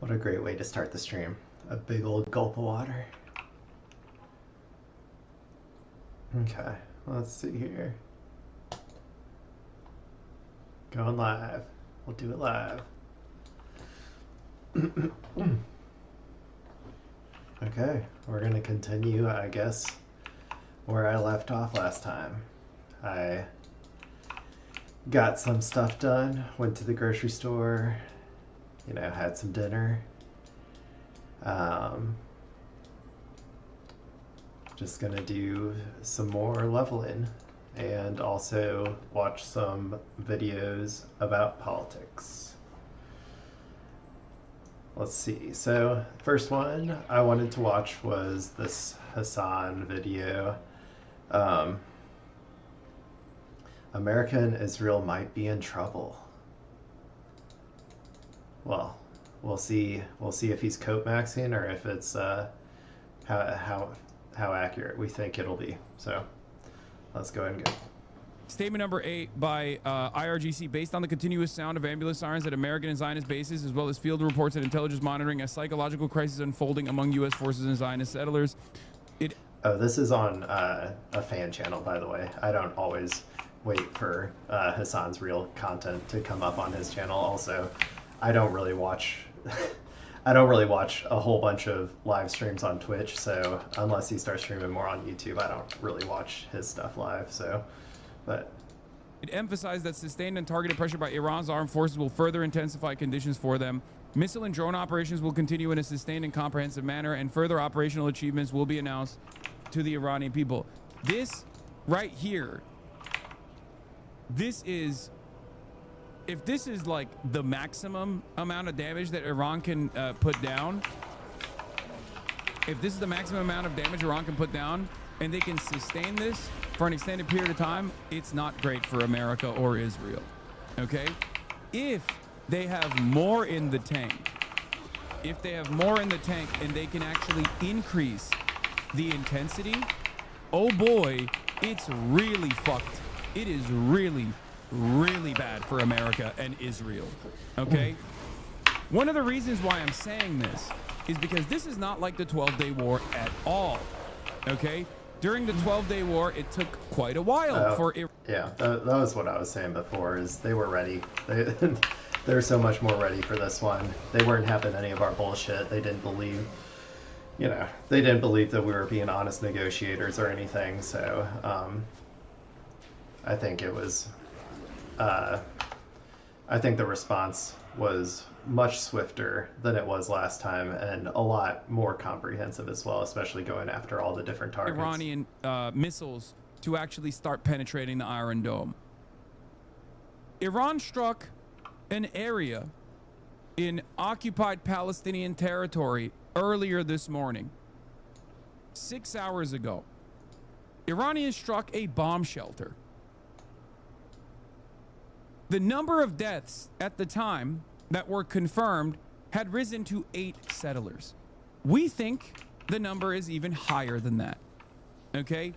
What a great way to start the stream. A big old gulp of water. Okay, let's see here. Going live. We'll do it live. Okay, we're gonna continue, I guess, where I left off last time. I got some stuff done, went to the grocery store, you know, had some dinner. Just gonna do some more leveling and also watch some videos about politics. Let's see, so first one I wanted to watch was this Hassan video. America and Israel might be in trouble. Well, we'll see if he's coat maxing or if it's how accurate we think it'll be. So let's go ahead and go. Statement number 8 by IRGC. Based on the continuous sound of ambulance sirens at American and Zionist bases, as well as field reports and intelligence monitoring, a psychological crisis unfolding among U.S. forces and Zionist settlers. Oh, this is on a fan channel, by the way. I don't always wait for Hassan's real content to come up on his channel. Also, I don't really watch a whole bunch of live streams on Twitch, so unless he starts streaming more on YouTube, I don't really watch his stuff live. So, but it emphasized that sustained and targeted pressure by Iran's armed forces will further intensify conditions for them. Missile and drone operations will continue in a sustained and comprehensive manner, and further operational achievements will be announced to the Iranian people. This right here, this is, if this is like the maximum amount of damage that Iran can put down, if this is the maximum amount of damage Iran can put down, and they can sustain this for an extended period of time, it's not great for America or Israel, okay? If they have more in the tank, and they can actually increase the intensity, oh boy, it's really fucked. It is really, really bad for America and Israel, okay? One of the reasons why I'm saying this is because this is not like the 12-day war at all, okay? During the 12-day war, it took quite a while for Iran. Yeah, that was what I was saying before, is they were ready. They're so much more ready for this one. They weren't having any of our bullshit. They didn't believe, you know, they didn't believe that we were being honest negotiators or anything. So I think it was, I think the response was much swifter than it was last time, and a lot more comprehensive as well, especially going after all the different targets. Iranian missiles to actually start penetrating the Iron Dome. Iran struck an area in occupied Palestinian territory earlier this morning. 6 hours ago, Iranians struck a bomb shelter. The number of deaths at the time that were confirmed had risen to 8 settlers. We think the number is even higher than that, okay?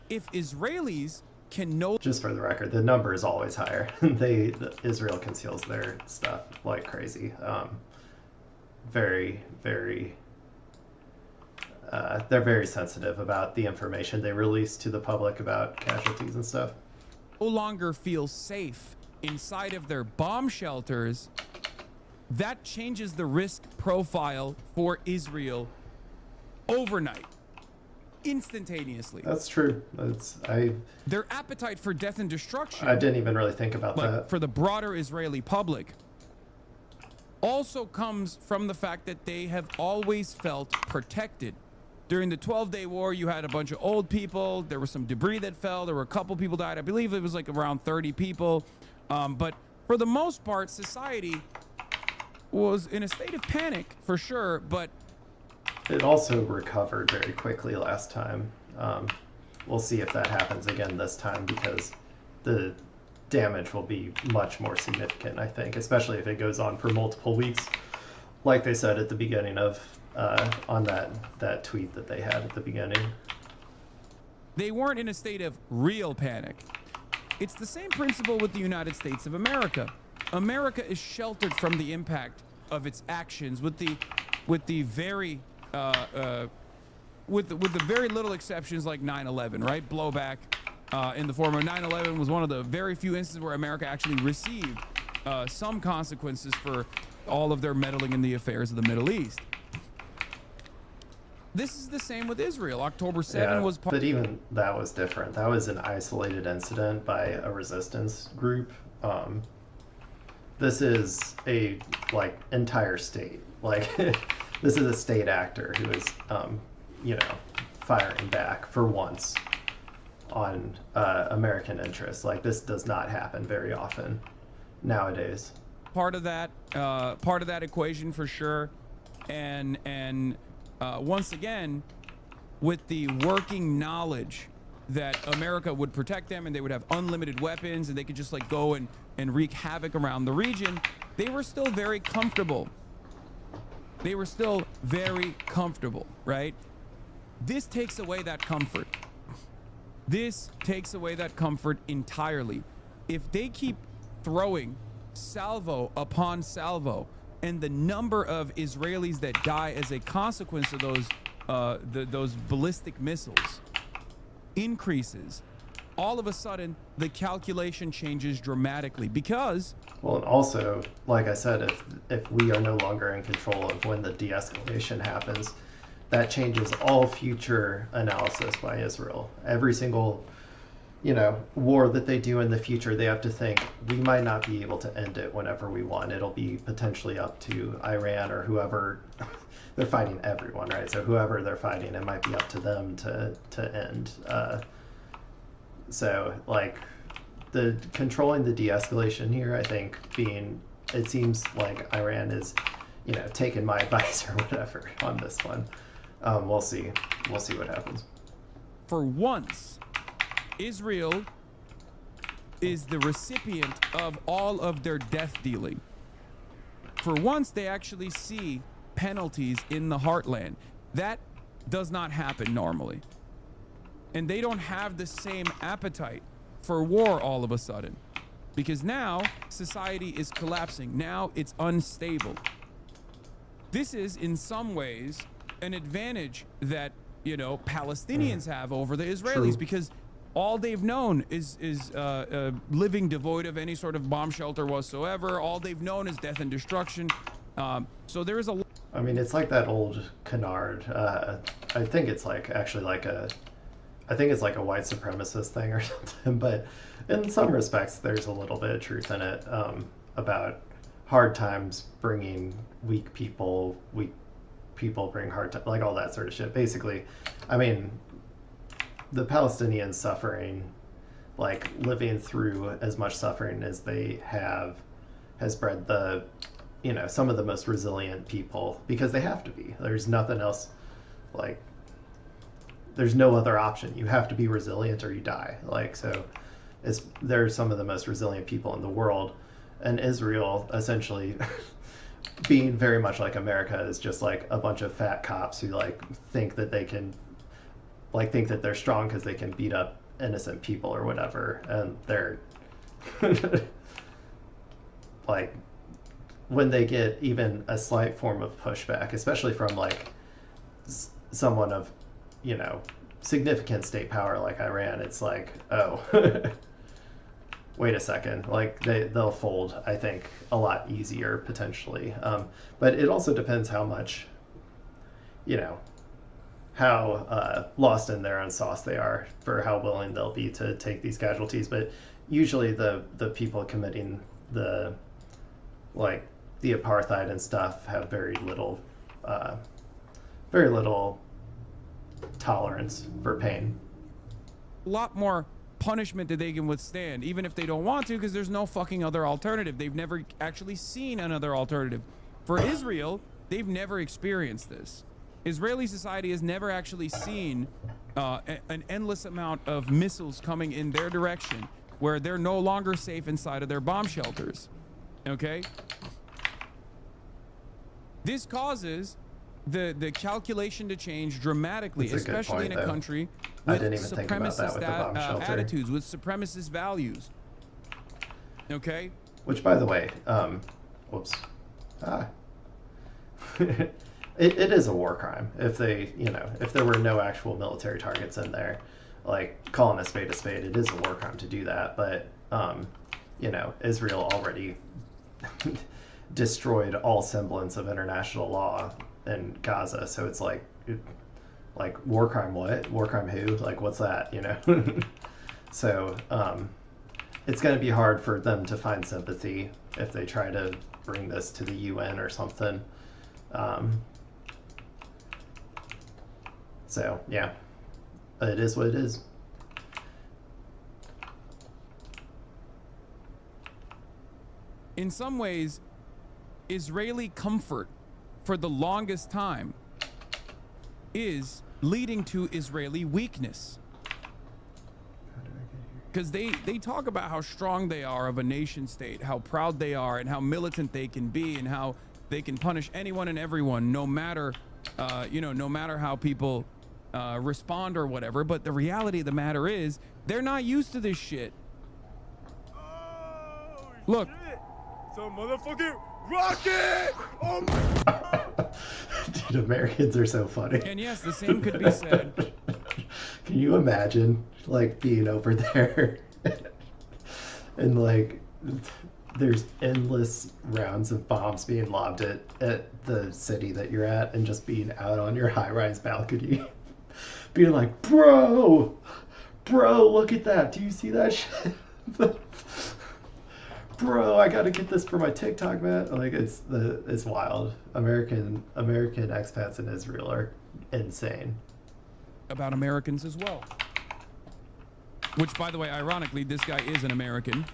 If Israelis can know... Just for the record, the number is always higher. Israel conceals their stuff like crazy. Very, very... they're very sensitive about the information they release to the public about casualties and stuff. No longer feel safe inside of their bomb shelters. That changes the risk profile for Israel overnight, instantaneously. That's true. Their appetite for death and destruction, I didn't even really think about that. For the broader Israeli public, also comes from the fact that they have always felt protected. During the 12-day war, you had a bunch of old people. There was some debris that fell. There were a couple people died. I believe it was like around 30 people. But for the most part, society was in a state of panic for sure, but it also recovered very quickly last time. We'll see if that happens again this time, because the damage will be much more significant, I think, especially if it goes on for multiple weeks, like they said at the beginning of on that tweet that they had at the beginning. They weren't in a state of real panic. It's the same principle with the United States of America. America is sheltered from the impact of its actions, with the very with the very little exceptions like 9/11, right? Blowback in the form of 9/11 was one of the very few instances where America actually received some consequences for all of their meddling in the affairs of the Middle East. This is the same with Israel. October 7 was part. But even that was different. That was an isolated incident by a resistance group. This is a entire state. Like this is a state actor who is firing back for once on American interests. Like this does not happen very often nowadays. Part of that equation for sure, and once again, with the working knowledge that America would protect them and they would have unlimited weapons and they could just go and wreak havoc around the region, they were still very comfortable. They were still very comfortable, right? This takes away that comfort. This takes away that comfort entirely. If they keep throwing salvo upon salvo, and the number of Israelis that die as a consequence of those ballistic missiles increases, all of a sudden the calculation changes dramatically. Because, well, and also, like I said, if we are no longer in control of when the de-escalation happens, that changes all future analysis by Israel. Every single war that they do in the future, they have to think, we might not be able to end it whenever we want. It'll be potentially up to Iran or whoever. They're fighting everyone, right? So whoever they're fighting, it might be up to them to end. So the controlling the de-escalation here, I think it seems like Iran is, taking my advice or whatever on this one. We'll see what happens. For once, Israel is the recipient of all of their death dealing. For once, they actually see penalties in the heartland. That does not happen normally. And they don't have the same appetite for war all of a sudden. Because now, society is collapsing. Now, it's unstable. This is, in some ways, an advantage that, Palestinians have over the Israelis. True. Because all they've known is living devoid of any sort of bomb shelter whatsoever. All they've known is death and destruction. So there is a. I mean, it's like that old canard. I think it's I think it's like a white supremacist thing or something. But in some respects, there's a little bit of truth in it about hard times bringing weak people bring hard times, all that sort of shit. Basically, I mean, the Palestinians suffering, living through as much suffering as they have, has bred some of the most resilient people, because they have to be. There's nothing else, there's no other option. You have to be resilient or you die. They're some of the most resilient people in the world, and Israel essentially being very much like America is just a bunch of fat cops who think that they can think that they're strong because they can beat up innocent people or whatever, and they're when they get even a slight form of pushback, especially from someone of significant state power like Iran, it's oh wait a second, they'll fold, I think, a lot easier potentially. But it also depends how much how lost in their own sauce they are for how willing they'll be to take these casualties. But usually the people committing the apartheid and stuff have very little tolerance for pain. A lot more punishment that they can withstand, even if they don't want to, because there's no fucking other alternative. They've never actually seen another alternative. For Israel, they've never experienced this. Israeli society has never actually seen an endless amount of missiles coming in their direction, where they're no longer safe inside of their bomb shelters. Okay? This causes the calculation to change dramatically, especially in a country with supremacist attitudes, with supremacist values. Okay? Which, by the way, whoops. it is a war crime if they, if there were no actual military targets in there, like calling a spade, it is a war crime to do that. But, Israel already destroyed all semblance of international law in Gaza. So it's like war crime what? War crime who? Like, what's that, So, it's going to be hard for them to find sympathy if they try to bring this to the UN or something. So, yeah, it is what it is. In some ways, Israeli comfort for the longest time is leading to Israeli weakness. Because they talk about how strong they are of a nation state, how proud they are, and how militant they can be, and how they can punish anyone and everyone, no matter, no matter how people respond or whatever. But the reality of the matter is, they're not used to this shit. Oh, look. Shit. So motherfucking rocket! Oh my. Dude, Americans are so funny. And yes, the same could be said. Can you imagine, like, being over there and, like, there's endless rounds of bombs being lobbed at the city that you're at, and just being out on your high-rise balcony being like, bro, look at that. Do you see that shit? Bro, I gotta get this for my TikTok, man. Like, it's wild. American expats in Israel are insane. About Americans as well. Which, by the way, ironically, this guy is an American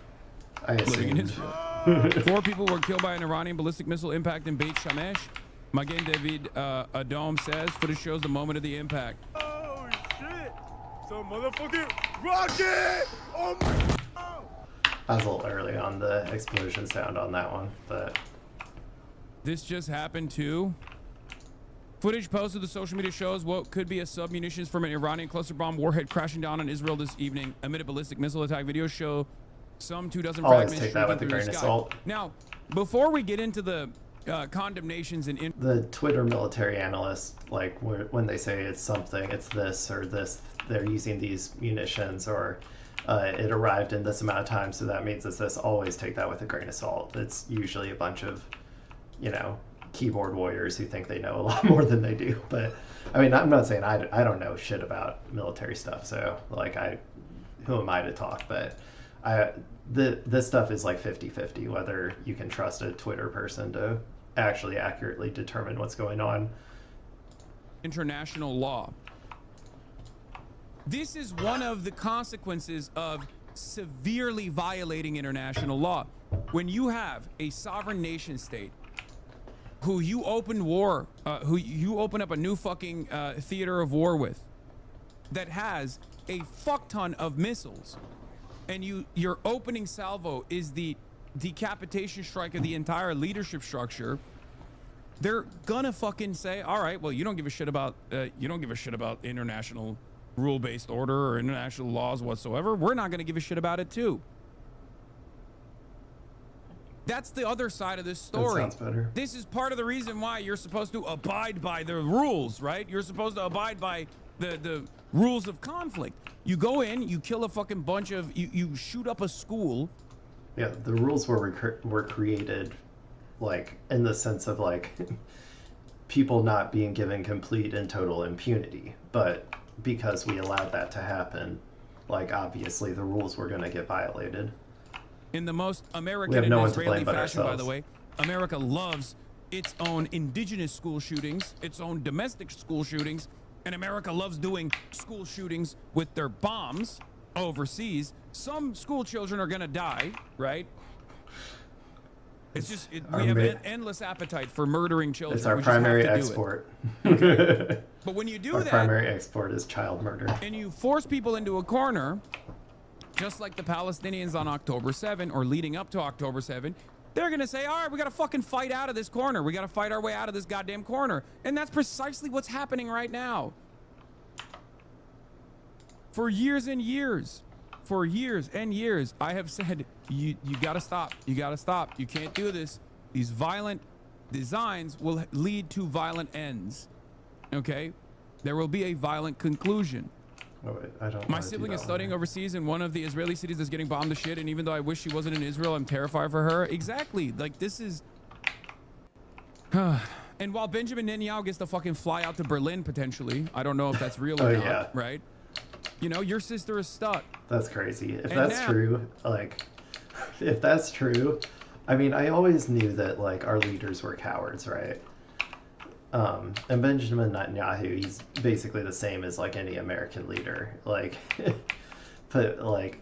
living in Israel. 4 people were killed by an Iranian ballistic missile impact in Beit Shemesh. Magen David Adom says footage shows the moment of the impact. Oh shit! So motherfucking rocket! Oh my. I was a little early on the explosion sound on that one, but this just happened too. Footage posted to social media shows what could be a submunitions from an Iranian cluster bomb warhead crashing down on Israel this evening amid a ballistic missile attack. Videos show some 24 always fragments take that with a through grain the of sky. salt. Now, before we get into the condemnations and the Twitter military analysts, like, when they say it's something, it's this or this, they're using these munitions, or it arrived in this amount of time, so that means it's this. Always take that with a grain of salt. It's usually a bunch of, keyboard warriors who think they know a lot more than they do. But I mean, I'm not saying I don't know shit about military stuff, so like, who am I to talk? But this stuff is like 50-50 whether you can trust a Twitter person to actually accurately determine what's going on. International law. This is one of the consequences of severely violating international law. When you have a sovereign nation state who you open up a new fucking theater of war with, that has a fuck ton of missiles, and your opening salvo is the decapitation strike of the entire leadership structure, they're gonna fucking say, all right, well, you don't give a shit about international rule-based order or international laws whatsoever. We're not gonna give a shit about it too. That's the other side of this story. That sounds better. This is part of the reason why you're supposed to abide by the rules, right? You're supposed to abide by the rules of conflict. You go in, you kill a fucking bunch of, you shoot up a school. Yeah, the rules were created, like, in the sense of, like, people not being given complete and total impunity. But because we allowed that to happen, like, obviously the rules were going to get violated. In the most American and Israeli fashion, by the way, America loves its own indigenous school shootings, its own domestic school shootings, and America loves doing school shootings with their bombs overseas. Some school children are gonna die, right? It's just, we have an endless appetite for murdering children. It's our primary export. Okay. But when you do that, our primary export is child murder. And you force people into a corner, just like the Palestinians on October 7 or leading up to October 7, they're going to say, all right, we got to fucking fight out of this corner. We got to fight our way out of this goddamn corner. And that's precisely what's happening right now. For years and years, I have said, you got to stop. You got to stop. You can't do this. These violent designs will lead to violent ends. Okay? There will be a violent conclusion. Oh, wait, I don't My wanna do sibling that is one. studying overseas in one of the Israeli cities that's getting bombed to shit, and even though I wish she wasn't in Israel, I'm terrified for her. Exactly. Like, this is... And while Benjamin Netanyahu gets to fucking fly out to Berlin, potentially, I don't know if that's real or not, yeah. right? You know, your sister is stuck. That's crazy. If And that's now- true, like, if that's true, I mean, I always knew that, like, our leaders were cowards, right? And Benjamin Netanyahu, he's basically the same as, like, any American leader. Like, but, like,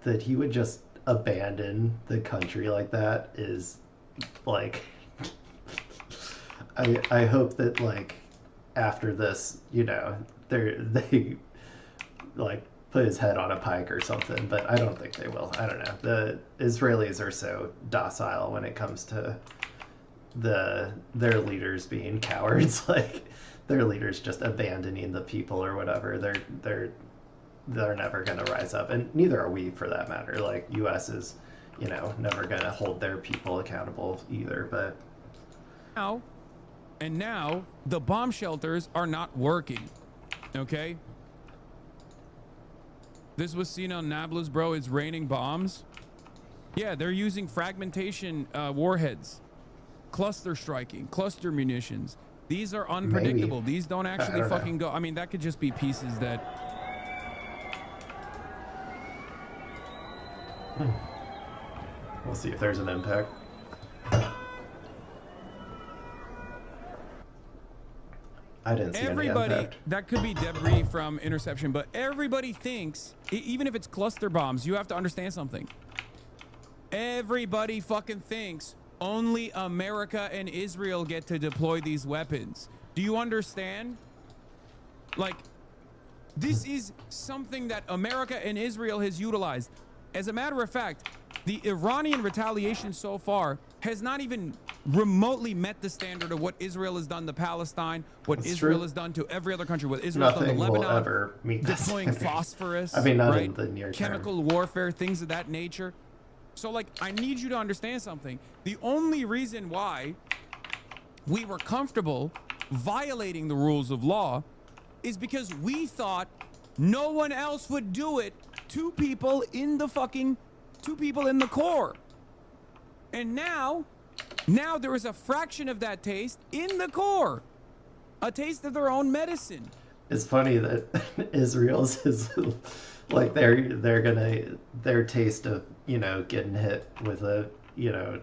that he would just abandon the country like that is, like... I hope that, like, after this, you know, they like put his head on a pike or something, but I don't think they will. I don't know. The Israelis are so docile when it comes to their leaders being cowards. Like, their leaders just abandoning the people or whatever. They're never gonna rise up, and neither are we, for that matter. Like, U.S. is, you know, never gonna hold their people accountable either. But now the bomb shelters are not working. Okay? This was seen on Nablus, bro. It's raining bombs. Yeah, they're using fragmentation warheads, cluster striking, cluster munitions. These are unpredictable. Maybe. These don't actually don't fucking go. I mean, that could just be pieces that... We'll see if there's an impact. I didn't see any Everybody, impact. that could be debris from interception, but everybody thinks, even if it's cluster bombs, you have to understand something. Everybody fucking thinks only America and Israel get to deploy these weapons. Do you understand? Like, this is something that America and Israel has utilized. As a matter of fact, the Iranian retaliation so far has not even remotely met the standard of what Israel has done to Palestine, what That's Israel true. has done to every other country, what Israel's done Nothing to will Lebanon, ever meet this deploying standard. phosphorus, I mean, not right? in the near term. Chemical warfare, things of that nature. So, like, I need you to understand something. The only reason why we were comfortable violating the rules of law is because we thought no one else would do it to people in the core. And now there is a fraction of that taste in the core. A taste of their own medicine. It's funny that Israel's is like their taste of, you know, getting hit with a, you know,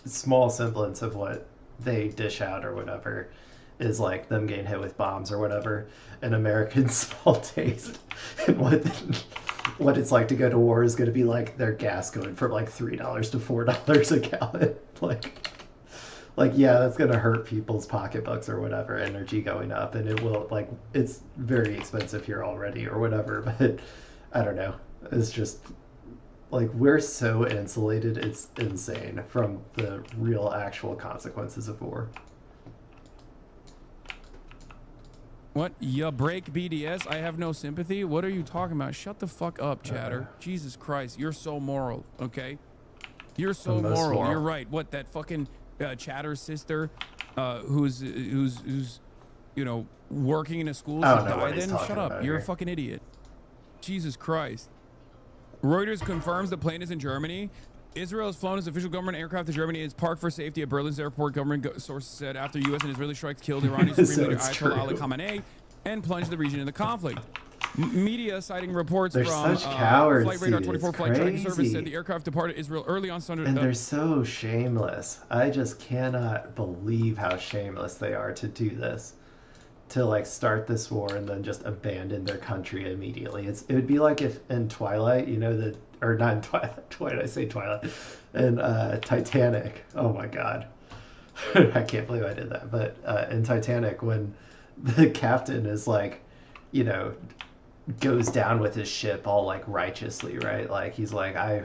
small semblance of what they dish out or whatever is like them getting hit with bombs or whatever. An American small taste and what it's like to go to war is going to be like their gas going from like $3 to $4 a gallon. Like, yeah, that's going to hurt people's pocketbooks or whatever, energy going up, and it will, like, it's very expensive here already or whatever, but I don't know. It's just, like, we're so insulated, it's insane from the real actual consequences of war. What? You break BDS? I have no sympathy? What are you talking about? Shut the fuck up, chatter. Jesus Christ, you're so moral, okay? You're so The most moral. moral. You're right. What, that fucking Chatter's sister, who's you know, working in a school I to don't know what die he's then? talking Shut up. about You're a here. fucking idiot. Jesus Christ. Reuters confirms the plane is in Germany. Israel has flown its official government aircraft to Germany. It's parked for safety at Berlin's airport. Government sources said after U.S. and Israeli strikes killed Iranian Supreme So Leader it's Ayatollah Ali true. Khamenei and plunged the region into conflict. Media citing reports They're from such cowards, Flight Radar dude. 24 It's flight tracking service crazy. said the aircraft departed Israel early on Sunday. And they're so shameless. I just cannot believe how shameless they are to do this. To like start this war and then just abandon their country immediately. It would be like if in Twilight, you know, or not in Twilight, I say Twilight, in Titanic. Oh my God. I can't believe I did that. But in Titanic, when the captain is like, you know, goes down with his ship all like righteously, right? Like he's like, I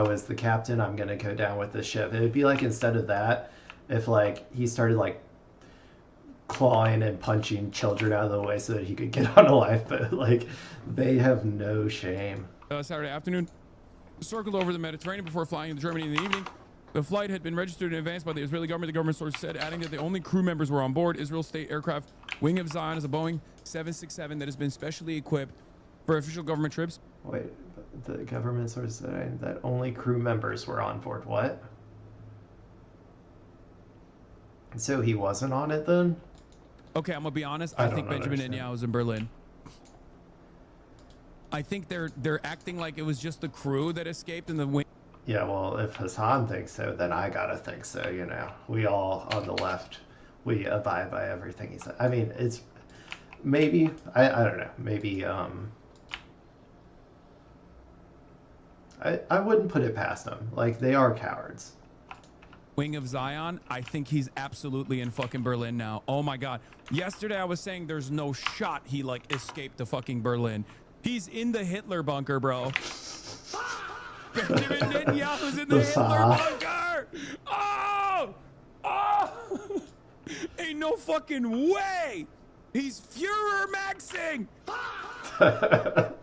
was the captain, I'm gonna go down with the ship. It would be like, instead of that, if like he started like clawing and punching children out of the way so that he could get on a lifeboat. Like, they have no shame. Saturday afternoon, circled over the Mediterranean before flying into Germany in the evening. The flight had been registered in advance by the Israeli government, the government source said, adding that the only crew members were on board. Israel State Aircraft Wing of Zion is a Boeing 767 that has been specially equipped for official government trips. Wait, the government source said that only crew members were on board. What? So he wasn't on it then? Okay, I'm gonna be honest. I I think don't Benjamin understand. Netanyahu is in Berlin. I think they're acting like it was just the crew that escaped and the wing. Yeah, well, if Hassan thinks so, then I gotta think so, you know. We all on the left, we abide by everything he said. I mean, it's maybe, I don't know, maybe, I wouldn't put it past them. Like, they are cowards. Wing of Zion, I think he's absolutely in fucking Berlin now. Oh my God. Yesterday I was saying there's no shot he like escaped to fucking Berlin. He's in the Hitler bunker, bro. Benjamin Netanyahu's in the Hitler bunker. Oh! Oh! Ain't no fucking way. He's Führer Maxing.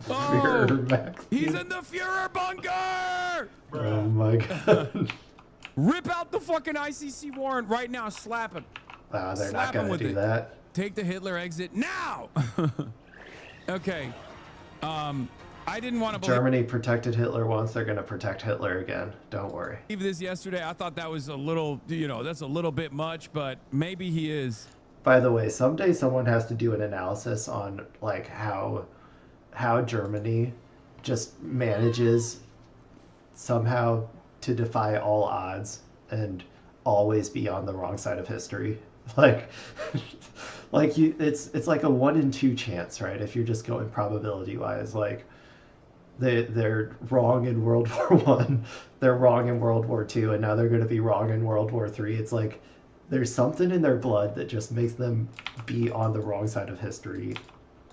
Führer Maxing. He's in the Führer bunker. Oh my God. Rip out the fucking ICC warrant right now. Slap him. They're Slap not him gonna with do it. that. Take the Hitler exit now. Okay. I didn't want to believe Germany protected Hitler once, they're gonna protect Hitler again. Don't worry. this yesterday. I thought that was a little, you know, that's a little bit much, but maybe he is. By the way, someday someone has to do an analysis on like how Germany just manages somehow to defy all odds and always be on the wrong side of history. Like like it's like a 1 in 2 chance, right? If you're just going probability wise, like they're wrong in World War One, they're wrong in World War Two, and now they're going to be wrong in World War Three. It's like there's something in their blood that just makes them be on the wrong side of history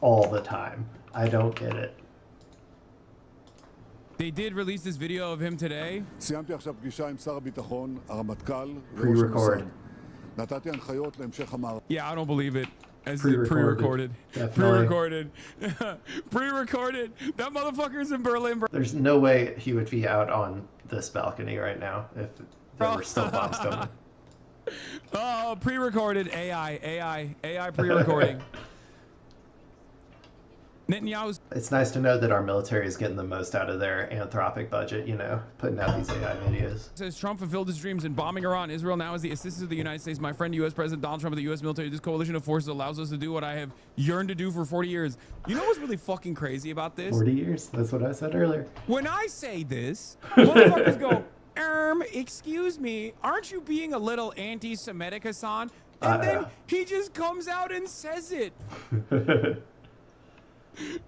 all the time. I don't get it. They did release this video of him today. סיימתי עכשיו פגישה עם שר הביטחון, הרמטכ"ל וראש Pre-record. המוסד. נתתי הנחיות להמשך המערכה. Yeah, I don't believe it. As Pre-recorded. pre-recorded. Definitely. Pre-recorded. Pre-recorded. That motherfucker's in Berlin, bro. There's no way he would be out on this balcony right now if there were still bombs coming. Oh, pre-recorded. AI pre-recording. Netanyahu's It's nice to know that our military is getting the most out of their Anthropic budget, you know, putting out these AI videos. says Trump fulfilled his dreams in bombing Iran. Israel now has the assistance of the United States. My friend, U.S. President Donald Trump, and the U.S. military. This coalition of forces allows us to do what I have yearned to do for 40 years. You know what's really fucking crazy about this? 40 years. That's what I said earlier. When I say this, motherfuckers go, excuse me, aren't you being a little anti-Semitic, Hassan? And then he just comes out and says it.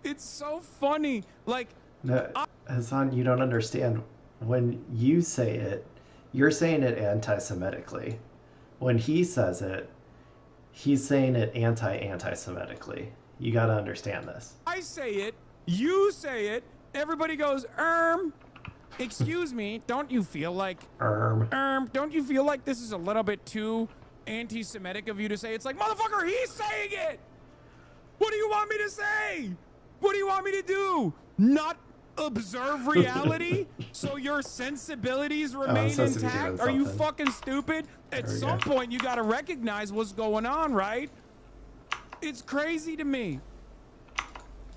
It's so funny. Like, No, Hassan, you don't understand. When you say it, you're saying it anti-Semitically. When he says it, he's saying it anti-Semitically. You got to understand this. I say it, you say it, everybody goes, excuse me, don't you feel like, don't you feel like this is a little bit too anti-Semitic of you to say? It's like, motherfucker, he's saying it! What do you want me to say? What do you want me to do? Not observe reality so your sensibilities remain sensitive intact? is Are you something. fucking stupid? At There we some go. point, you got to recognize what's going on, right? It's crazy to me.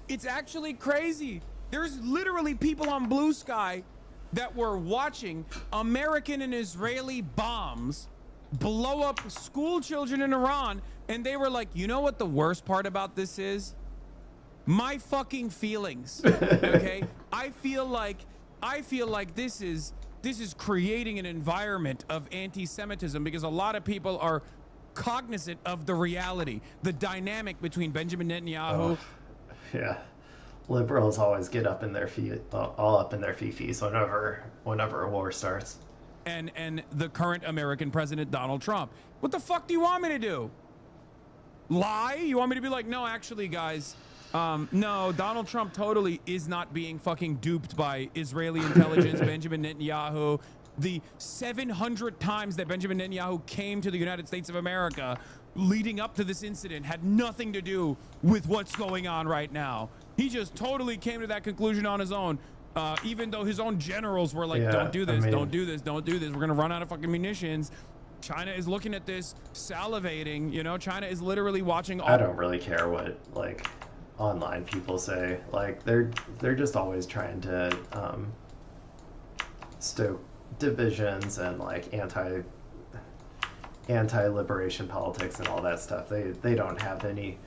It's actually crazy. There's literally people on Blue Sky that were watching American and Israeli bombs blow up school children in Iran, and they were like, you know what the worst part about this is? My fucking feelings. Okay? I feel like this is creating an environment of anti-Semitism because a lot of people are cognizant of the reality, the dynamic between Benjamin Netanyahu. Yeah. Liberals always get up in their feet, all up in their fifis whenever a war starts. And the current American president, Donald Trump. What the fuck do you want me to do? Lie? You want me to be like, no, actually, guys, no, Donald Trump totally is not being fucking duped by Israeli intelligence, Benjamin Netanyahu. The 700 times that Benjamin Netanyahu came to the United States of America leading up to this incident had nothing to do with what's going on right now. He just totally came to that conclusion on his own. Even though his own generals were like, Yeah, don't do this, I mean- don't do this, don't do this. We're going to run out of fucking munitions. China is looking at this, salivating. You know, China is literally watching all. I don't really care what like online people say. Like they're just always trying to stoke divisions and like anti-liberation politics and all that stuff. They don't have any.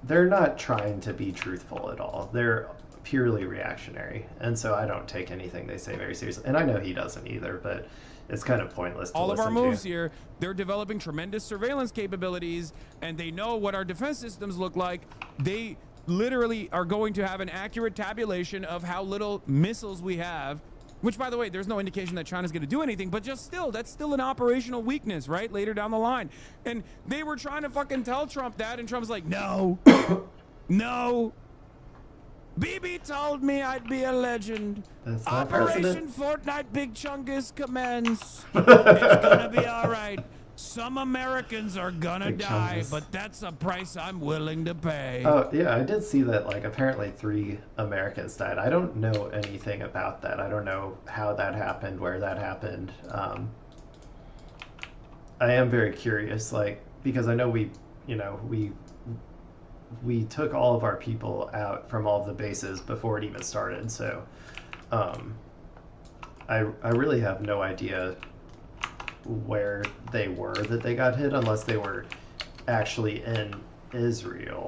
They're not trying to be truthful at all. They're purely reactionary, and so I don't take anything they say very seriously. And I know he doesn't either, but it's kind of pointless to all of our listen moves to. here. They're developing tremendous surveillance capabilities, and they know what our defense systems look like. They literally are going to have an accurate tabulation of how little missiles we have, which, by the way, there's no indication that China's going to do anything, but just still, that's still an operational weakness, right? Later down the line. And they were trying to fucking tell Trump that, and Trump's like, no, no. BB told me I'd be a legend. That's not Operation precedent. Fortnite Big Chungus commence. It's gonna be all right. Some Americans are gonna Big die, Chungus. but that's a price I'm willing to pay. Oh yeah, I did see that. Like apparently 3 Americans died. I don't know anything about that. I don't know how that happened, where that happened. I am very curious, like because I know we took all of our people out from all of the bases before it even started. So I really have no idea where they were that they got hit, unless they were actually in Israel,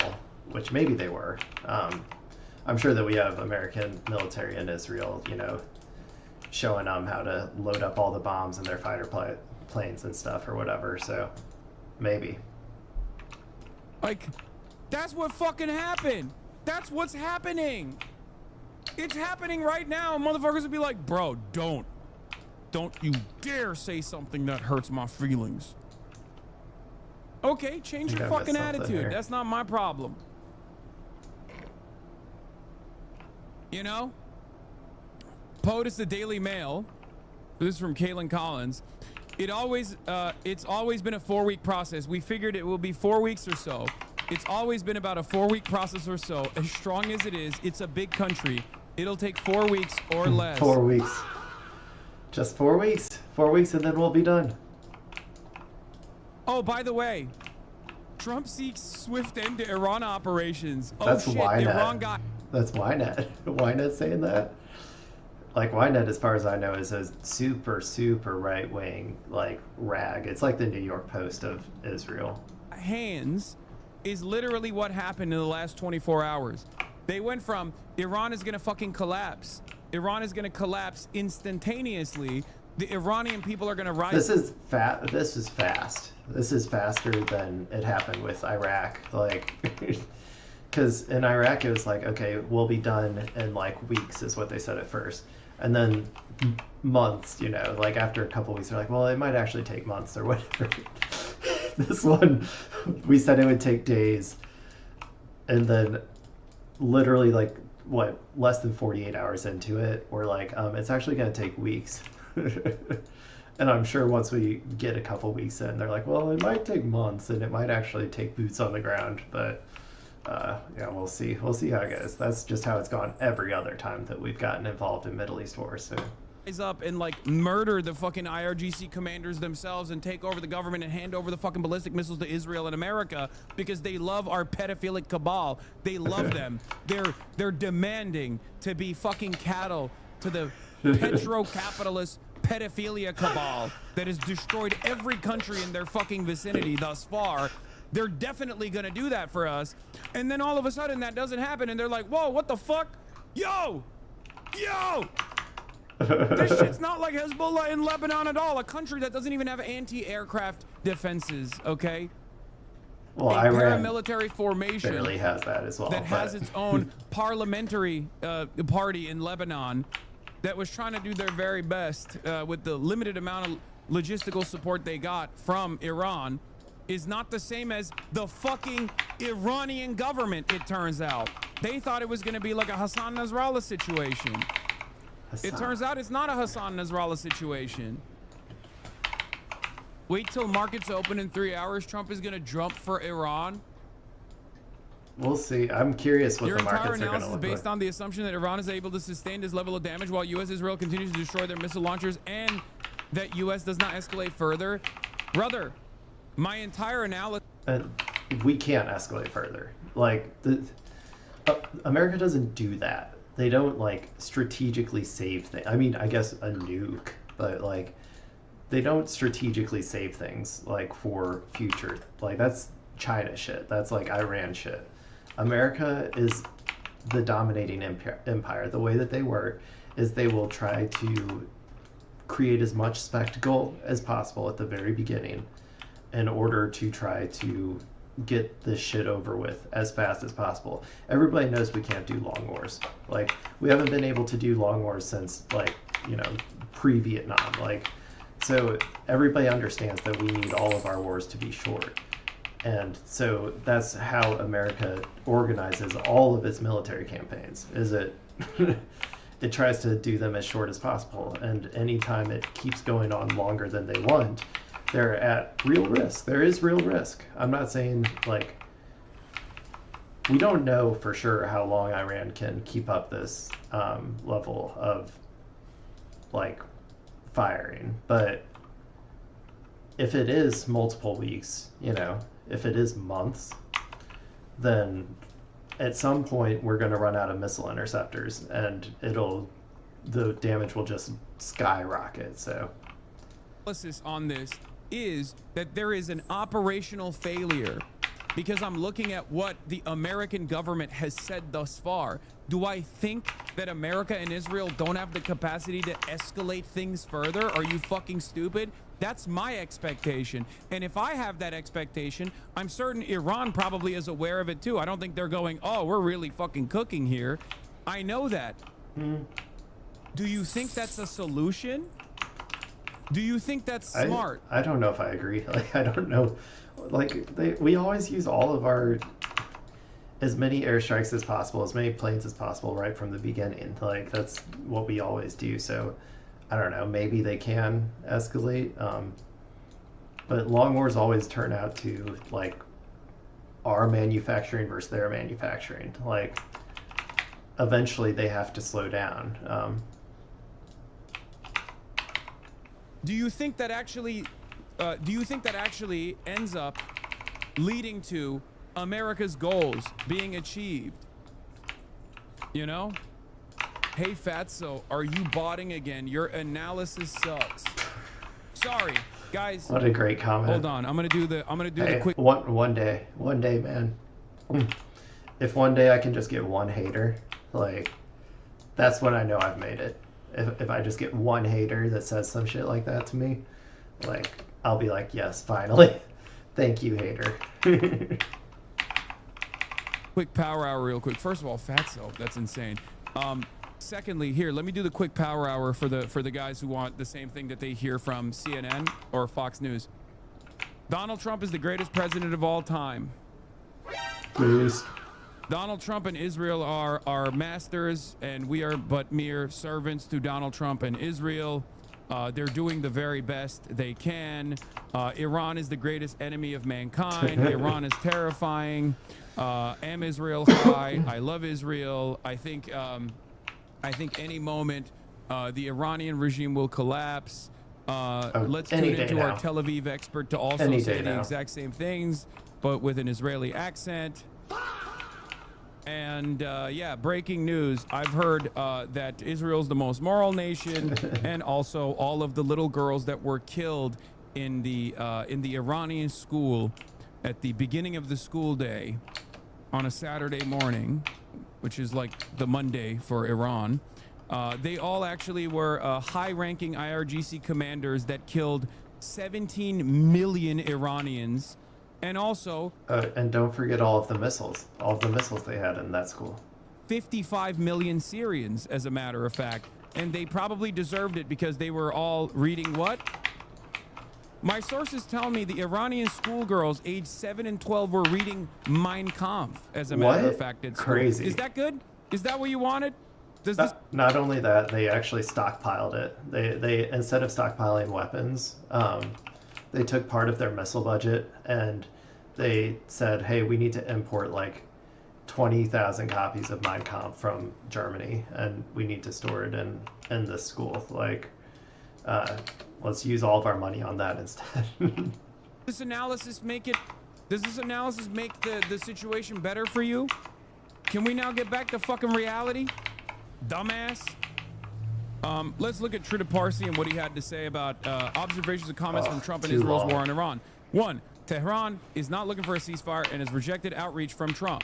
which maybe they were. I'm sure that we have American military in Israel, showing them how to load up all the bombs in their fighter planes and stuff or whatever. So maybe. Like, that's what fucking happened. That's what's happening. It's happening right now. Motherfuckers would be like, bro, don't you dare say something that hurts my feelings. Okay, change your I missed fucking something attitude. here. That's not my problem. You know? POTUS, the Daily Mail. This is from Kaylin Collins. It's always been a 4-week process. We figured it will be 4 weeks or so. It's always been about a 4-week process or so. As strong as it is, it's a big country. It'll take 4 weeks or less. 4 weeks. Just 4 weeks. 4 weeks and then we'll be done. Oh, by the way, Trump seeks swift end to Iran operations. Oh That's shit, Ynet. the Iran guy. That's Ynet. Ynet saying that? Like Ynet, as far as I know, is a super, super right-wing rag. It's like the New York Post of Israel. Hands is literally what happened in the last 24 hours. They went from Iran is gonna fucking collapse. Iran is gonna collapse instantaneously. The Iranian people are gonna rise. This is This is fast. This is faster than it happened with Iraq. Because in Iraq it was like, okay, we'll be done in weeks, is what they said at first, and then months. After a couple weeks, they're like, well, it might actually take months or whatever. This one, we said it would take days, and then literally less than 48 hours into it, we're like, it's actually going to take weeks. And I'm sure once we get a couple weeks in, they're like, well, it might take months and it might actually take boots on the ground. But yeah, we'll see. We'll see how it goes. That's just how it's gone every other time that we've gotten involved in Middle East wars. So. Up and murder the fucking IRGC commanders themselves and take over the government and hand over the fucking ballistic missiles to Israel and America because they love our pedophilic cabal. They love them. They're demanding to be fucking cattle to the petro-capitalist pedophilia cabal that has destroyed every country in their fucking vicinity thus far. They're definitely gonna do that for us. And then all of a sudden that doesn't happen and they're like, whoa, what the fuck? Yo! This shit's not like Hezbollah in Lebanon at all. A country that doesn't even have anti-aircraft defenses, okay? Well, a Iran paramilitary formation barely has that as well. that has its own parliamentary party in Lebanon that was trying to do their very best with the limited amount of logistical support they got from Iran is not the same as the fucking Iranian government, it turns out. They thought it was going to be like a Hassan Nasrallah situation. It turns out it's not a Hassan Nasrallah situation. Wait till markets open in 3 hours. Trump is going to jump for Iran. we'll see. I'm curious what Your the entire markets are going analysis to is look based like. on the assumption that Iran is able to sustain this level of damage while U.S. Israel continues to destroy their missile launchers and that U.S. does not escalate further. Brother, my entire analysis... And we can't escalate further. Like, America doesn't do that. They don't, like, strategically save things. I mean, I guess a nuke, but, like, they don't strategically save things, like, for future. Like, that's China shit. That's, like, Iran shit. America is the dominating empire. The way that they work is they will try to create as much spectacle as possible at the very beginning in order to try to get this shit over with as fast as possible. Everybody knows we can't do long wars. Like, we haven't been able to do long wars since, like, you know, pre-Vietnam. Like, so everybody understands that we need all of our wars to be short. And so that's how America organizes all of its military campaigns, is it it tries to do them as short as possible. And anytime it keeps going on longer than they want, they're at real risk. There is real risk. I'm not saying, like, we don't know for sure how long Iran can keep up this level of, like, firing. But if it is multiple weeks, you know, if it is months, then at some point we're going to run out of missile interceptors and the damage will just skyrocket. So analysis on this is that there is an operational failure, because I'm looking at what the American government has said thus far. Do I think that America and Israel don't have the capacity to escalate things further? Are you fucking stupid? That's my expectation. And if I have that expectation, I'm certain Iran probably is aware of it too. I don't think they're going, oh, we're really fucking cooking here. I know that. Do you think that's a solution? Do you think that's smart? I don't know if I agree. Like, I don't know. Like, we always use all of our, as many airstrikes as possible, as many planes as possible right from the beginning. Like, that's what we always do. So I don't know, maybe they can escalate. But long wars always turn out to, like, our manufacturing versus their manufacturing. Like, eventually they have to slow down. Do you think that actually ends up leading to America's goals being achieved? You know? Hey Fatso, are you botting again? Your analysis sucks. Sorry, guys. What a great comment. Hold on, I'm gonna do the quick. One day, man. If one day I can just get one hater, like, that's when I know I've made it. If I just get one hater that says some shit like that to me, like, I'll be like, yes, finally. Thank you, hater. Quick power hour real quick. First of all, Fatso, that's insane. Secondly, here, let me do the quick power hour for the guys who want the same thing that they hear from CNN or Fox News. Donald Trump is the greatest president of all time. Please. Donald Trump and Israel are our masters, and we are but mere servants to Donald Trump and Israel. They're doing the very best they can. Iran is the greatest enemy of mankind. Iran is terrifying. Am Israel high? I love Israel. I think any moment the Iranian regime will collapse. Let's tune into our Tel Aviv expert to also say the exact same things, but with an Israeli accent. And yeah, breaking news. I've heard that Israel's the most moral nation, and also all of the little girls that were killed in the Iranian school at the beginning of the school day on a Saturday morning, which is like the Monday for Iran. They all actually were high-ranking IRGC commanders that killed 17 million Iranians. And also... and don't forget all of the missiles they had in that school. 55 million Syrians, as a matter of fact. And they probably deserved it because they were all reading what? My sources tell me the Iranian schoolgirls aged 7 and 12 were reading Mein Kampf, as a matter of fact. It's crazy. Is that good? Is that what you wanted? Does this... Not only that, they actually stockpiled it. They instead of stockpiling weapons, they took part of their missile budget and they said, hey, we need to import, like, 20,000 copies of Mein Kampf from Germany, and we need to store it in this school. Like, let's use all of our money on that instead. Does this analysis make the situation better for you? Can we now get back to fucking reality? Dumbass. Let's look at Trita Parsi and what he had to say about observations and comments from Trump and Israel's war on Iran. 1. Tehran is not looking for a ceasefire and has rejected outreach from Trump.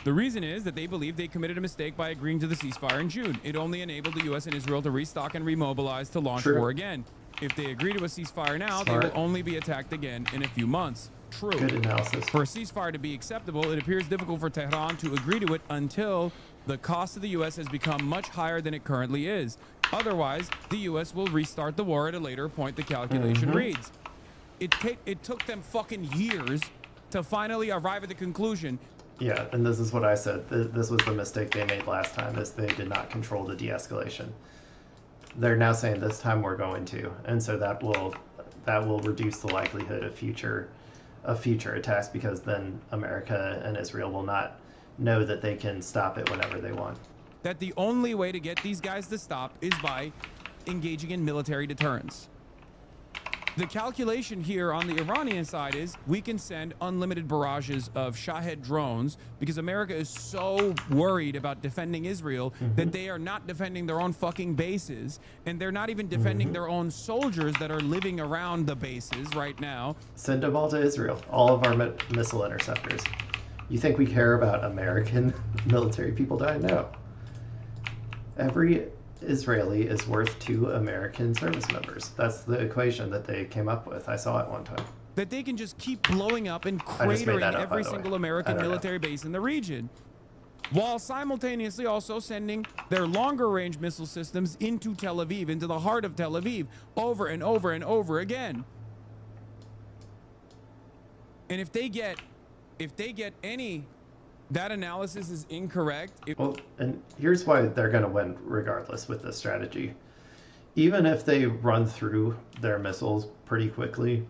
The reason is that they believe they committed a mistake by agreeing to the ceasefire in June. It only enabled the U.S. and Israel to restock and remobilize to launch war again. If they agree to a ceasefire now, they will only be attacked again in a few months. True. Good analysis. For a ceasefire to be acceptable, it appears difficult for Tehran to agree to it until the cost of the U.S. has become much higher than it currently is. Otherwise, the U.S. will restart the war at a later point, the calculation reads. It took them fucking years to finally arrive at the conclusion. Yeah, and this is what I said. This was the mistake they made last time, is they did not control the de-escalation. They're now saying this time we're going to, and so that will reduce the likelihood of future attacks, because then America and Israel will not know that they can stop it whenever they want. That the only way to get these guys to stop is by engaging in military deterrence. The calculation here on the Iranian side is we can send unlimited barrages of Shahed drones because America is so worried about defending Israel that they are not defending their own fucking bases, and they're not even defending their own soldiers that are living around the bases right now. Send them all to Israel, all of our missile interceptors. You think we care about American military people dying? No. Every Israeli is worth 2 American service members. That's the equation that they came up with. I saw it one time. That they can just keep blowing up and cratering every single American military base in the region, while simultaneously also sending their longer range missile systems into Tel Aviv, into the heart of Tel Aviv, over and over and over again. And if they get any, that analysis is incorrect. Well, and here's why they're going to win regardless with this strategy. Even if they run through their missiles pretty quickly,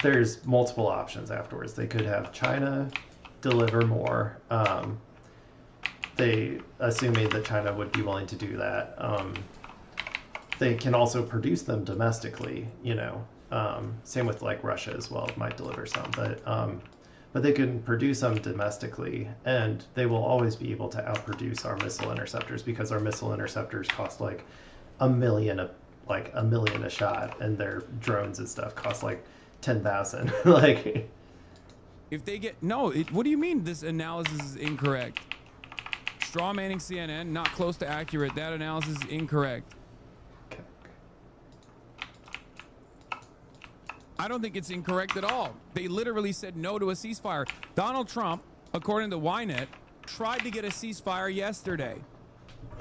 there's multiple options afterwards. They could have China deliver more. Assuming that China would be willing to do that. They can also produce them domestically, same with like Russia as well, might deliver some, but they can produce them domestically, and they will always be able to outproduce our missile interceptors, because our missile interceptors cost like $1 million a shot, and their drones and stuff cost like 10,000. Like, if they get what do you mean this analysis is incorrect? Straw manning CNN, not close to accurate. That analysis is incorrect. I don't think it's incorrect at all. They literally said no to a ceasefire. Donald Trump, according to Ynet, tried to get a ceasefire yesterday.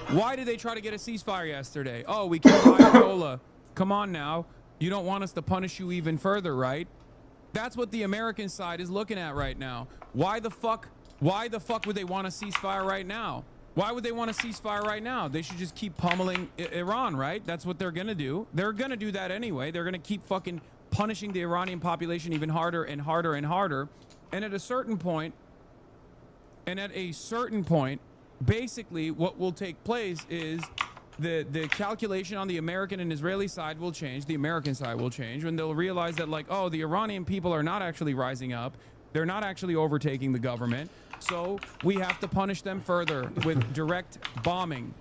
Why did they try to get a ceasefire yesterday? Oh, we killed Ayatollah. Come on now. You don't want us to punish you even further, right? That's what the American side is looking at right now. Why the fuck would they want a ceasefire right now? Why would they want a ceasefire right now? They should just keep pummeling Iran, right? That's what they're gonna do. They're gonna do that anyway. They're gonna keep fucking punishing the Iranian population even harder and harder and harder. And at a certain point, basically what will take place is the calculation on the American and Israeli side will change. The American side will change when they'll realize that, like, oh, the Iranian people are not actually rising up. They're not actually overtaking the government. So we have to punish them further with direct bombing.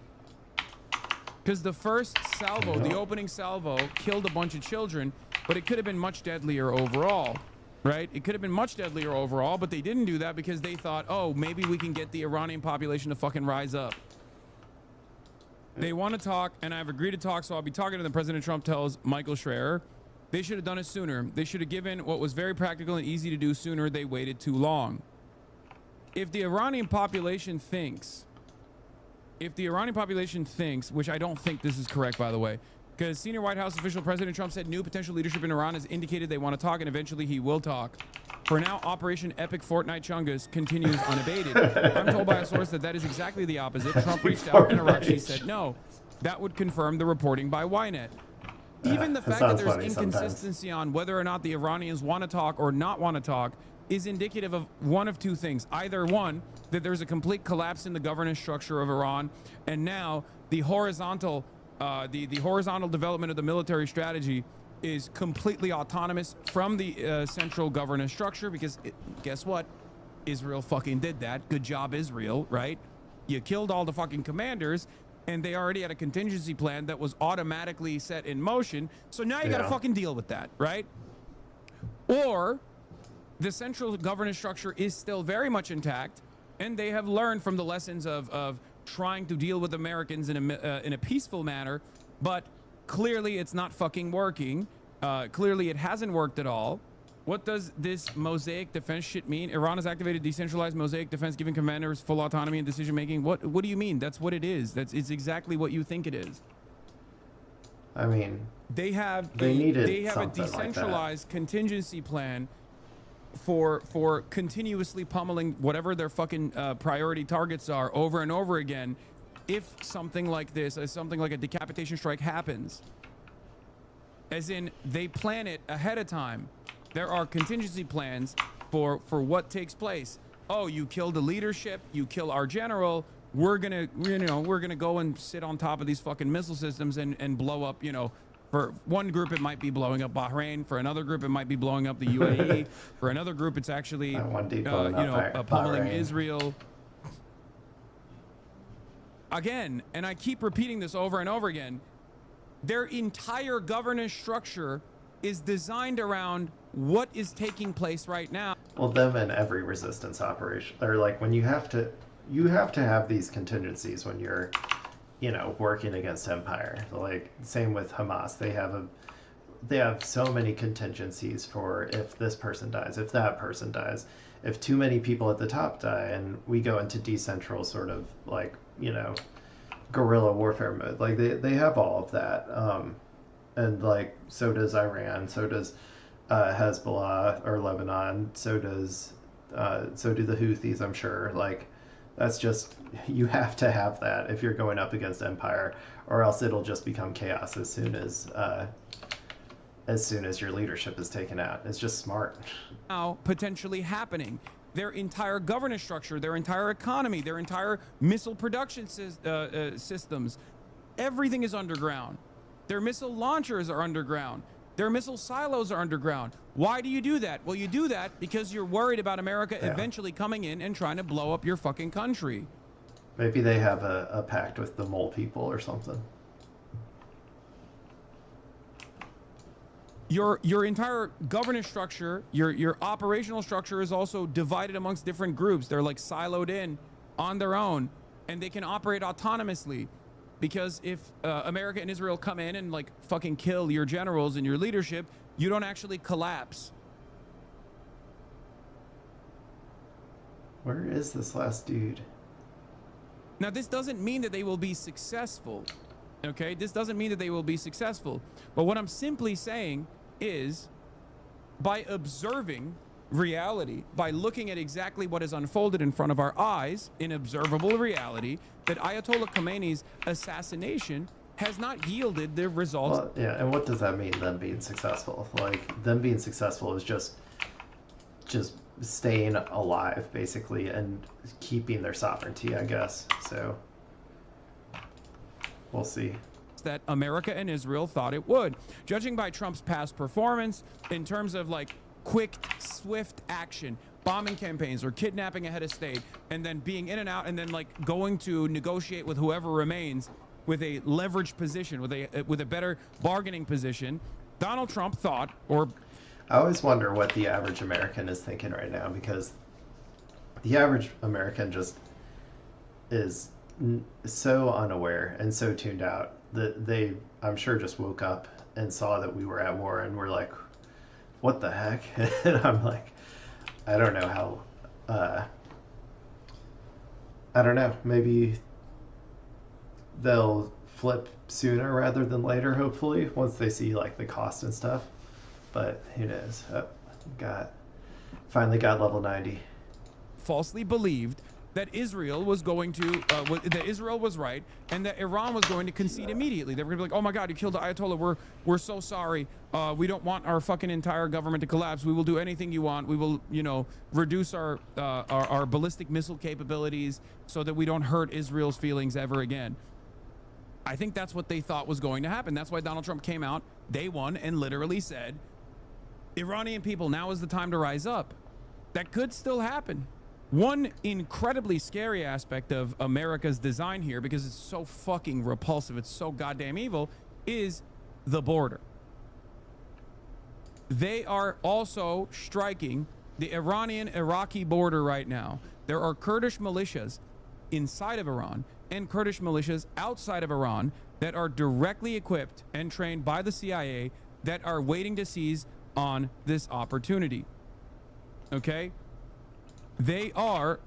Because the first salvo, the opening salvo, killed a bunch of children, but it could have been much deadlier overall, right? It could have been much deadlier overall, but they didn't do that because they thought, oh, maybe we can get the Iranian population to fucking rise up. They want to talk, and I've agreed to talk, so I'll be talking to them. President Trump tells Michael Schreier, they should have done it sooner. They should have given what was very practical and easy to do sooner. They waited too long. If the Iranian population thinks, which I don't think this is correct, by the way, because senior White House official President Trump said new potential leadership in Iran has indicated they want to talk, and eventually he will talk. For now, Operation Epic Fortnite Chungus continues unabated. I'm told by a source that is exactly the opposite. Trump reached out and Iraqi said no. That would confirm the reporting by Ynet. Even the fact that there's inconsistency on whether or not the Iranians want to talk or not want to talk is indicative of one of two things. Either one, that there's a complete collapse in the governance structure of Iran, and now the horizontal development of the military strategy is completely autonomous from the central governance structure, because guess what? Israel fucking did that. Good job, Israel, right? You killed all the fucking commanders, and they already had a contingency plan that was automatically set in motion. So now you gotta fucking deal with that, right? Or the central governance structure is still very much intact, and they have learned from the lessons of trying to deal with Americans in a peaceful manner, but clearly it's not fucking working. Clearly it hasn't worked at all. What does this mosaic defense shit mean? Iran has activated decentralized mosaic defense, giving commanders full autonomy and decision making. What do you mean? That's what it is. It's exactly what you think it is. I mean, they have a decentralized contingency plan for continuously pummeling whatever their fucking priority targets are over and over again. If something like this, something like a decapitation strike happens, as in they plan it ahead of time. There are contingency plans for what takes place. Oh, you kill the leadership, you kill our general. We're gonna go and sit on top of these fucking missile systems and blow up. For one group it might be blowing up Bahrain. For another group it might be blowing up the UAE. For another group it's actually pummeling Israel. Again, and I keep repeating this over and over again. Their entire governance structure is designed around what is taking place right now. Well, them and every resistance operation, or like when you have to have these contingencies when you're, working against empire. Like same with Hamas, they have so many contingencies for if this person dies, if that person dies, if too many people at the top die, and we go into decentral sort of like guerrilla warfare mode. Like they have all of that. And like so does Iran, so does Hezbollah or Lebanon, so do the Houthis, I'm sure. Like that's just, you have to have that if you're going up against empire, or else it'll just become chaos as soon as your leadership is taken out. It's just smart. Now potentially happening. Their entire governance structure, their entire economy, their entire missile production systems, everything is underground. Their missile launchers are underground. Their missile silos are underground. Why do you do that? Well, you do that because you're worried about America eventually coming in and trying to blow up your fucking country. Maybe they have a pact with the mole people or something. Your entire governance structure, your operational structure is also divided amongst different groups. They're like siloed in on their own, and they can operate autonomously. Because if America and Israel come in and like fucking kill your generals and your leadership, you don't actually collapse. Where is this last dude? Now, this doesn't mean that they will be successful. Okay, this doesn't mean that they will be successful. But what I'm simply saying is, by observing reality, by looking at exactly what is unfolded in front of our eyes in observable reality, that Ayatollah Khomeini's assassination has not yielded the results. Well, yeah, and what does that mean, them being successful? Like, them being successful is just staying alive, basically, and keeping their sovereignty, I guess. So, we'll see. That America and Israel thought it would. Judging by Trump's past performance in terms of like quick, swift action, bombing campaigns or kidnapping a head of state, and then being in and out, and then like going to negotiate with whoever remains with a leveraged position, with a better bargaining position, Donald Trump thought, or I always wonder what the average American is thinking right now, because the average American just is so unaware and so tuned out that they, I'm sure, just woke up and saw that we were at war and were like, what the heck? And I'm like, I don't know how, I don't know, maybe they'll flip sooner rather than later, hopefully, once they see like the cost and stuff. But who knows? Finally got level 90. falsely believed that Israel was going to, that Israel was right, and that Iran was going to concede immediately. They were going to be like, "Oh my God, you killed the Ayatollah. We're so sorry. We don't want our fucking entire government to collapse. We will do anything you want. We will, you know, reduce our ballistic missile capabilities so that we don't hurt Israel's feelings ever again." I think that's what they thought was going to happen. That's why Donald Trump came out day one and literally said, "Iranian people, now is the time to rise up." That could still happen. One incredibly scary aspect of America's design here, because it's so fucking repulsive, it's so goddamn evil, is the border. They are also striking the Iranian-Iraqi border right now. There are Kurdish militias inside of Iran and Kurdish militias outside of Iran that are directly equipped and trained by the CIA that are waiting to seize on this opportunity. Okay? They are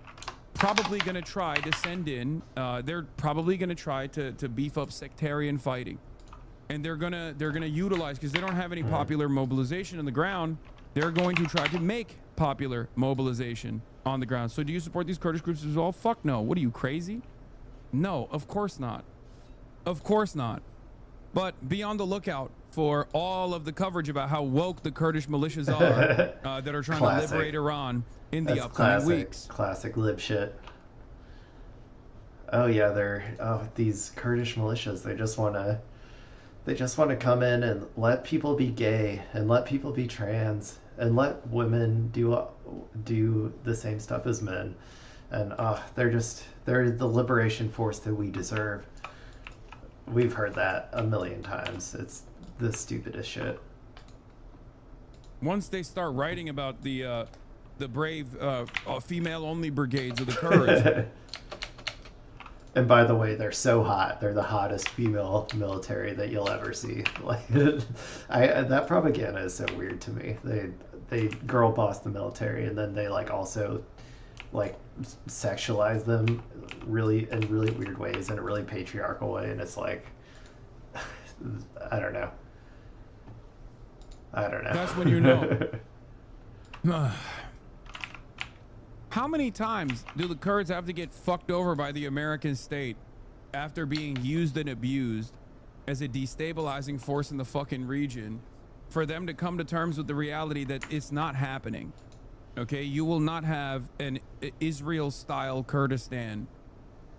probably going to try to send in, they're probably going to try to beef up sectarian fighting. And they're gonna utilize, because they don't have any popular mobilization on the ground, they're going to try to make popular mobilization on the ground. So do you support these Kurdish groups as well? Fuck no. What are you, crazy? No, of course not. Of course not. But be on the lookout for all of the coverage about how woke the Kurdish militias are that are trying to liberate Iran in the upcoming weeks. Classic lib shit. Oh yeah, these Kurdish militias, they just want to come in and let people be gay and let people be trans and let women do the same stuff as men. And they're the liberation force that we deserve. We've heard that a million times. It's the stupidest shit. Once they start writing about the brave female-only brigades of the Kurds. And by the way, they're so hot. They're the hottest female military that you'll ever see. Like, that propaganda is so weird to me. They girl boss the military, and then they also sexualize them in really weird ways, in a really patriarchal way, and it's like, I don't know. That's when you know. How many times do the Kurds have to get fucked over by the American state after being used and abused as a destabilizing force in the fucking region for them to come to terms with the reality that it's not happening? Okay, you will not have an Israel-style Kurdistan.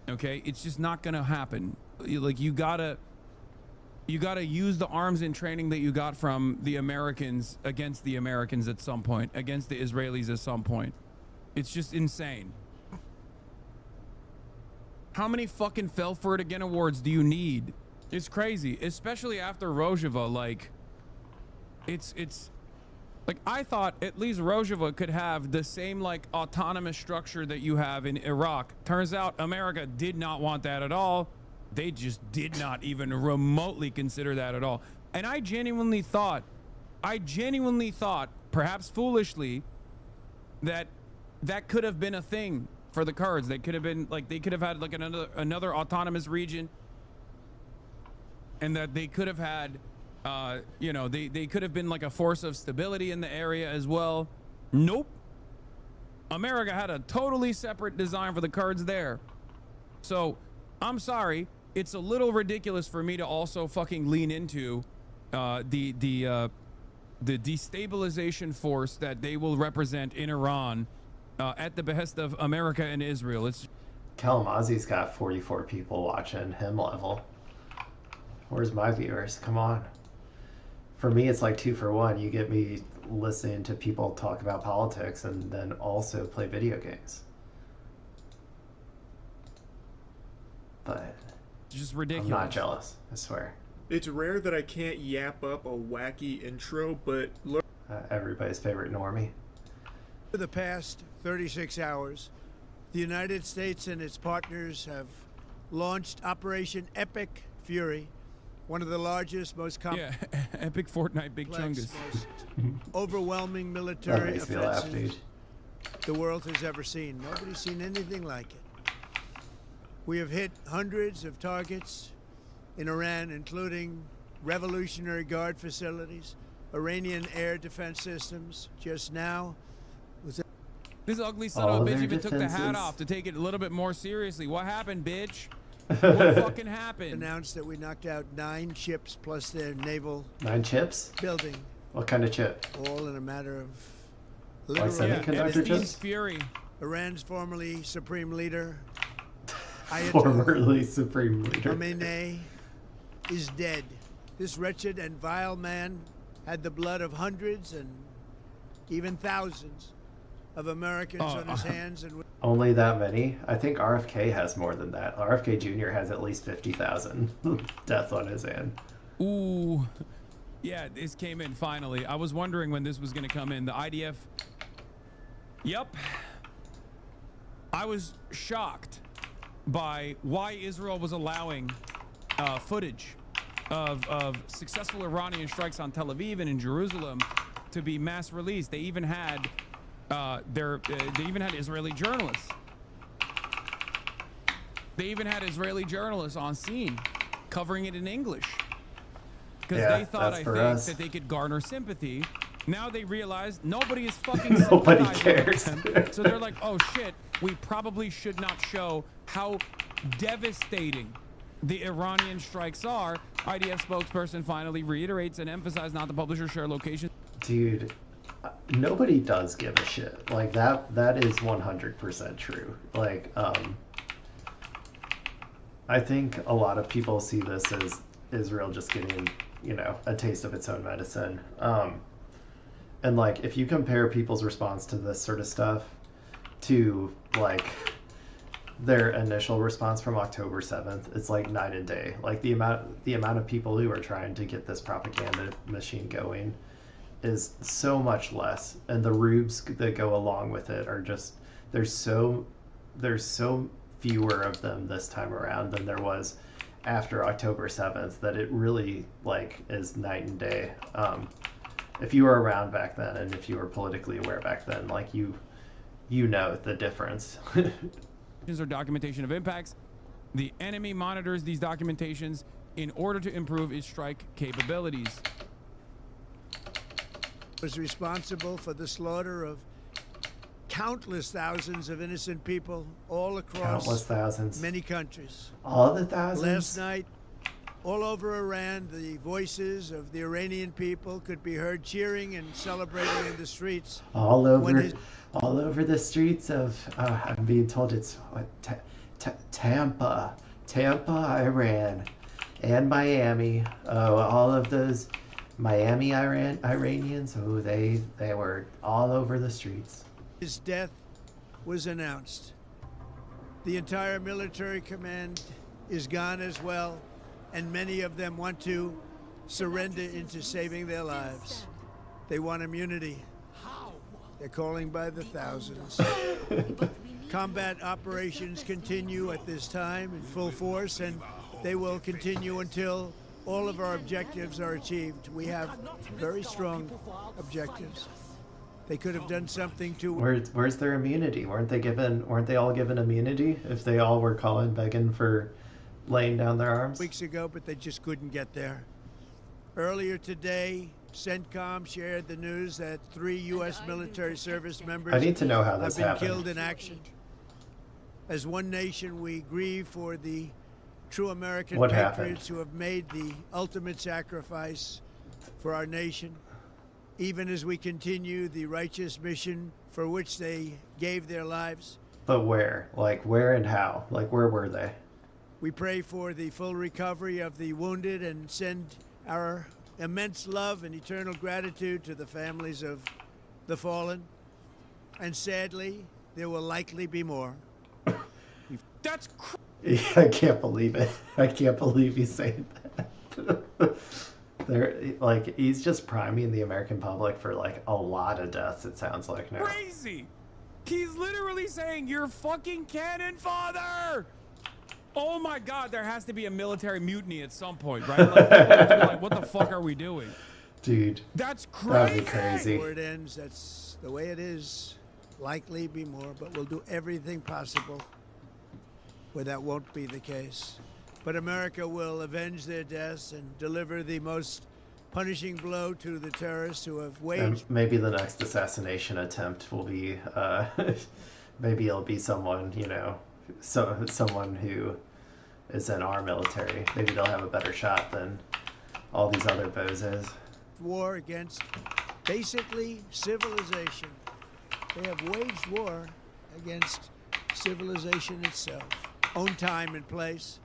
Okay, it's just not gonna happen. You gotta use the arms and training that you got from the Americans against the Americans at some point, against the Israelis at some point. It's just insane. How many fucking Fell For It Again awards do you need? It's crazy, especially after Rojava. It's like, I thought at least Rojava could have the same autonomous structure that you have in Iraq. Turns out America did not want that at all. They just did not even remotely consider that at all. And I genuinely thought, perhaps foolishly, that could have been a thing for the Kurds. They could have been they could have had another autonomous region, and that they could have had they could have been a force of stability in the area as well. Nope. America had a totally separate design for the Kurds there. So I'm sorry, it's a little ridiculous for me to also fucking lean into the destabilization force that they will represent in Iran at the behest of America and Israel. It's Kalamazzi's got 44 people watching him level. Where's my viewers? Come on. For me, it's like 2 for 1. You get me listening to people talk about politics and then also play video games. But it's just ridiculous. I'm not jealous, I swear. It's rare that I can't yap up a wacky intro, but look. Everybody's favorite normie. For the past 36 hours, the United States and its partners have launched Operation Epic Fury, one of the largest, most Epic Fortnite Big Chungus. most overwhelming military That makes me laugh, offensive dude. the world has ever seen. Nobody's seen anything like it. We have hit hundreds of targets in Iran, including Revolutionary Guard facilities, Iranian air defense systems. Just now was This ugly son All of a their bitch even took the hat defenses. off to take it a little bit more seriously. What happened, bitch? What fucking happened? Announced that we knocked out 9 ships plus their naval 9 chips? building, What kind of chip? all in a matter of Like literally. Yeah, and Semiconductor Esteem's chips? Fury. Iran's formerly supreme leader, Ayatollah Formerly Supreme Leader. Khamenei, is dead. This wretched and vile man had the blood of hundreds and even thousands of Americans on his hands, and Only that many? I think RFK has more than that. RFK Jr. has at least 50,000 deaths on his hand. Ooh. Yeah, this came in finally. I was wondering when this was going to come in. The IDF. Yep. I was shocked by why Israel was allowing footage of successful Iranian strikes on Tel Aviv and in Jerusalem to be mass released. They even had they even had Israeli journalists. They even had Israeli journalists on scene covering it in English because Yeah, they thought, that's I for think, us. that they could garner sympathy. Now they realize nobody is fucking Nobody sympathizing with cares. them. So they're like, oh shit, we probably should not show how devastating the Iranian strikes are. IDF spokesperson finally reiterates and emphasizes not to publish or share locations. Dude, nobody does give a shit. Like, that is 100% true. Like, I think a lot of people see this as Israel just getting, you know, a taste of its own medicine. And, like, if you compare people's response to this sort of stuff to, like, their initial response from October 7th, it's like night and day. Like, the amount of people who are trying to get this propaganda machine going is so much less, and the rubes that go along with it are just there's so fewer of them this time around than there was after October 7th, that it really, like, is night and day. If you were around back then and if you were politically aware back then, like, you know the difference. Or documentation of impacts. The enemy monitors these documentations in order to improve its strike capabilities. was responsible for the slaughter of countless thousands of innocent people all across Countless thousands. many countries. All the thousands. Last night, all over Iran, the voices of the Iranian people could be heard cheering and celebrating in the streets. all when over the streets of I'm being told it's what, Tampa, Iran, and Miami. Oh, all of those Miami Iranians. Oh, they were all over the streets. His death was announced. The entire military command is gone as well, and many of them want to surrender into saving their lives. They want immunity. They're calling by the thousands. Combat operations continue at this time in full force, and they will continue until all of our objectives are achieved. We have very strong objectives. They could have done something to... Where's their immunity? Weren't they all given immunity if they all were begging for laying down their arms? Weeks ago, but they just couldn't get there. Earlier today, CENTCOM shared the news that 3 U.S. military service members I need to know how this have been happened. killed in action. As one nation, we grieve for the true American What patriots happened? who have made the ultimate sacrifice for our nation, even as we continue the righteous mission for which they gave their lives. But where? Like, where and how? Like, where were they? We pray for the full recovery of the wounded and send our immense love and eternal gratitude to the families of the fallen. And sadly, there will likely be more. That's I can't believe it. I can't believe he's saying that. He's just priming the American public for, like, a lot of deaths, it sounds like now. crazy. He's literally saying, "You're fucking cannon fodder." Oh my God, there has to be a military mutiny at some point, right? Like, people have to be like, what the fuck are we doing? Dude, That's that'd be crazy. crazy. Before it ends, that's the way it is. Likely be more, but we'll do everything possible where that won't be the case. But America will avenge their deaths and deliver the most punishing blow to the terrorists who have And waged. maybe the next assassination attempt will be, maybe it'll be someone, you know, someone who is in our military. Maybe they'll have a better shot than all these other bozos. War against basically civilization. They have waged war against civilization itself. Own time and place,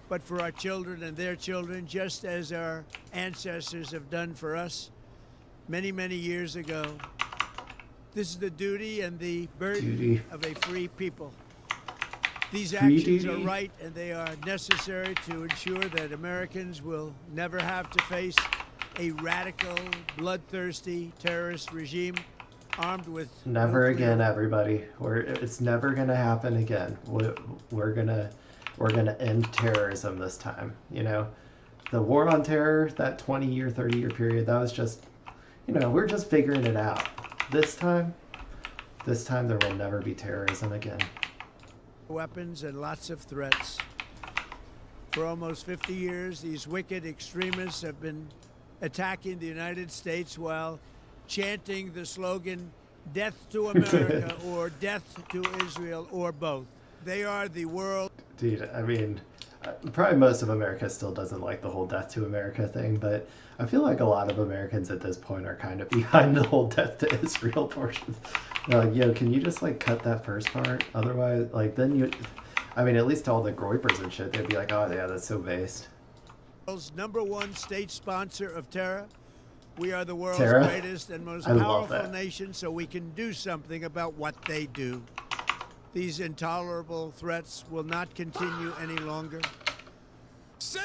but for our children and their children, just as our ancestors have done for us many, many years ago. This is the duty and the burden of a free people. These actions are right and they are necessary to ensure that Americans will never have to face a radical, bloodthirsty terrorist regime armed with Never nuclear again, everybody. It's never gonna happen again. We're gonna end terrorism this time. You know, the war on terror, that 20-year, 30-year period, that was just, you know, we're just figuring it out. This time there will never be terrorism again. weapons and lots of threats. For almost 50 years, these wicked extremists have been attacking the United States while chanting the slogan, "Death to America," or "Death to Israel," or both. They are the world. Dude, I mean, probably most of America still doesn't like the whole death to America thing, but I feel like a lot of Americans at this point are kind of behind the whole death to Israel portion. They're like, yo, can you just like cut that first part? Otherwise, like then you, I mean, at least all the groypers and shit, they'd be like, oh yeah, that's so based. World's #1 state sponsor of terror. We are the world's Terror? greatest and most I love powerful that. nation, so we can do something about what they do. These intolerable threats will not continue any longer.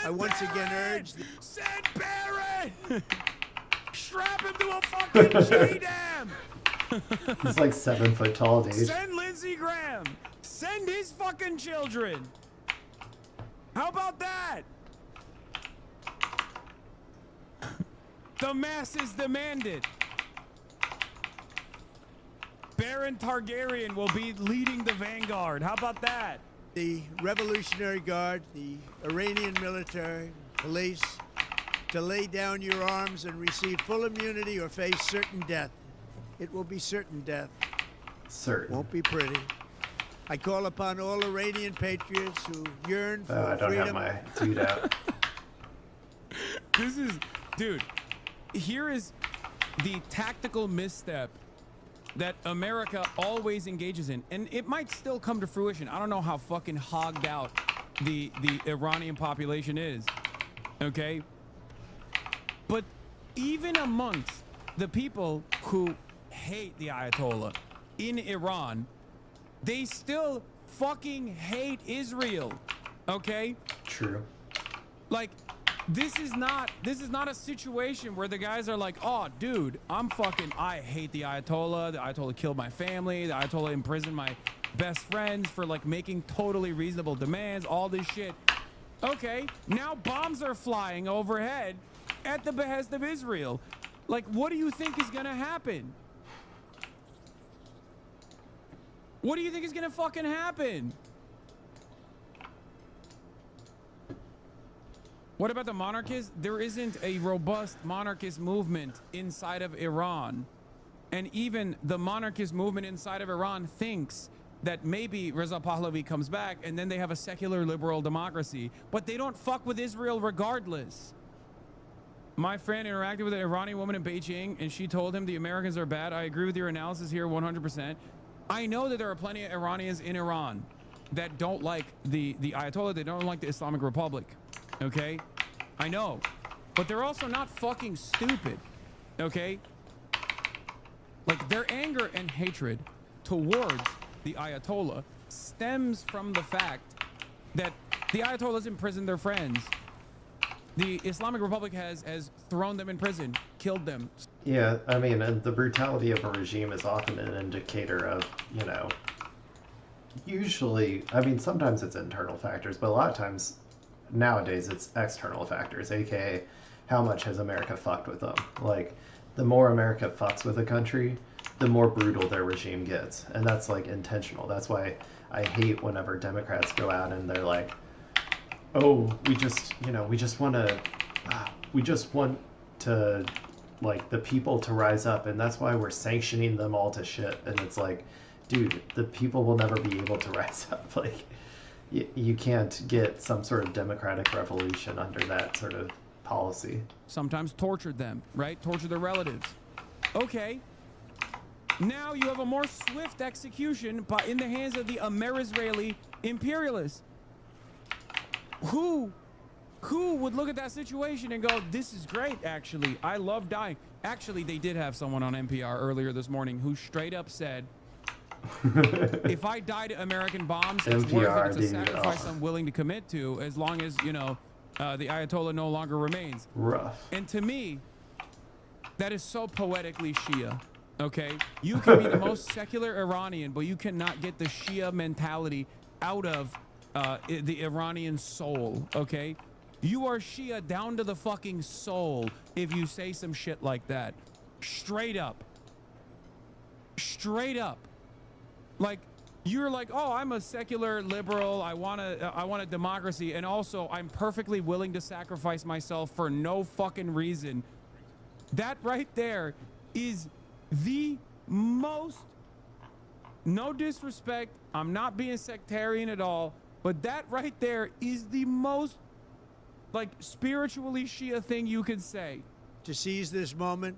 I once again urge. Send Barrett! Strap him to a fucking J-Dam! He's like 7 foot tall, dude. Send Lindsey Graham! Send his fucking children! How about that? The masses demand it. Baron Targaryen will be leading the vanguard. How about that? The Revolutionary Guard, the Iranian military, police, to lay down your arms and receive full immunity or face certain death. It will be certain death. Certain. Won't be pretty. I call upon all Iranian patriots who yearn for Oh, I don't freedom. have my dude out. This is, dude, here is the tactical misstep that America always engages in, and it might still come to fruition. I don't know how fucking hogged out the Iranian population is, okay? But even amongst the people who hate the Ayatollah in Iran, they still fucking hate Israel, okay? True. Like, this is not a situation where the guys are like, oh, dude, I hate the Ayatollah. The Ayatollah killed my family. The Ayatollah imprisoned my best friends for like making totally reasonable demands, all this shit. Okay, now bombs are flying overhead at the behest of Israel. Like, what do you think is gonna happen? What do you think is gonna fucking happen? What about the monarchists? There isn't a robust monarchist movement inside of Iran. And even the monarchist movement inside of Iran thinks that maybe Reza Pahlavi comes back and then they have a secular liberal democracy. But they don't fuck with Israel regardless. My friend interacted with an Iranian woman in Beijing and she told him the Americans are bad. I agree with your analysis here 100%. I know that there are plenty of Iranians in Iran that don't like the Ayatollah. They don't like the Islamic Republic. Okay, I know, but they're also not fucking stupid. Okay, like their anger and hatred towards the Ayatollah stems from the fact that the Ayatollahs imprisoned their friends. The Islamic Republic has thrown them in prison, killed them. Yeah, I mean, and the brutality of a regime is often an indicator of, you know, usually, I mean, sometimes it's internal factors, but a lot of times nowadays it's external factors, aka how much has America fucked with them. Like, the more America fucks with a country, the more brutal their regime gets, and that's like intentional. That's why I hate whenever Democrats go out and they're like, oh, we just want to like the people to rise up, and that's why we're sanctioning them all to shit. And it's like, dude, the people will never be able to rise up. Like, you can't get some sort of democratic revolution under that sort of policy. Sometimes tortured them, right? Torture their relatives. Okay. Now you have a more swift execution in the hands of the Amer-Israeli imperialists. Who would look at that situation and go, this is great, actually. I love dying. Actually, they did have someone on NPR earlier this morning who straight up said, if I die to American bombs, it's worth it. It's a sacrifice I'm willing to commit to, as long as, you know, the Ayatollah no longer remains. Rough. And to me, that is so poetically Shia. Okay, you can be the most secular Iranian, but you cannot get the Shia mentality out of the Iranian soul. Okay, you are Shia down to the fucking soul if you say some shit like that. Straight up. Straight up. Like, you're like, oh, I'm a secular liberal. I want a democracy, and also I'm perfectly willing to sacrifice myself for no fucking reason. That right there is the most, no disrespect, I'm not being sectarian at all, but that right there is the most, like, spiritually Shia thing you could say. To seize this moment,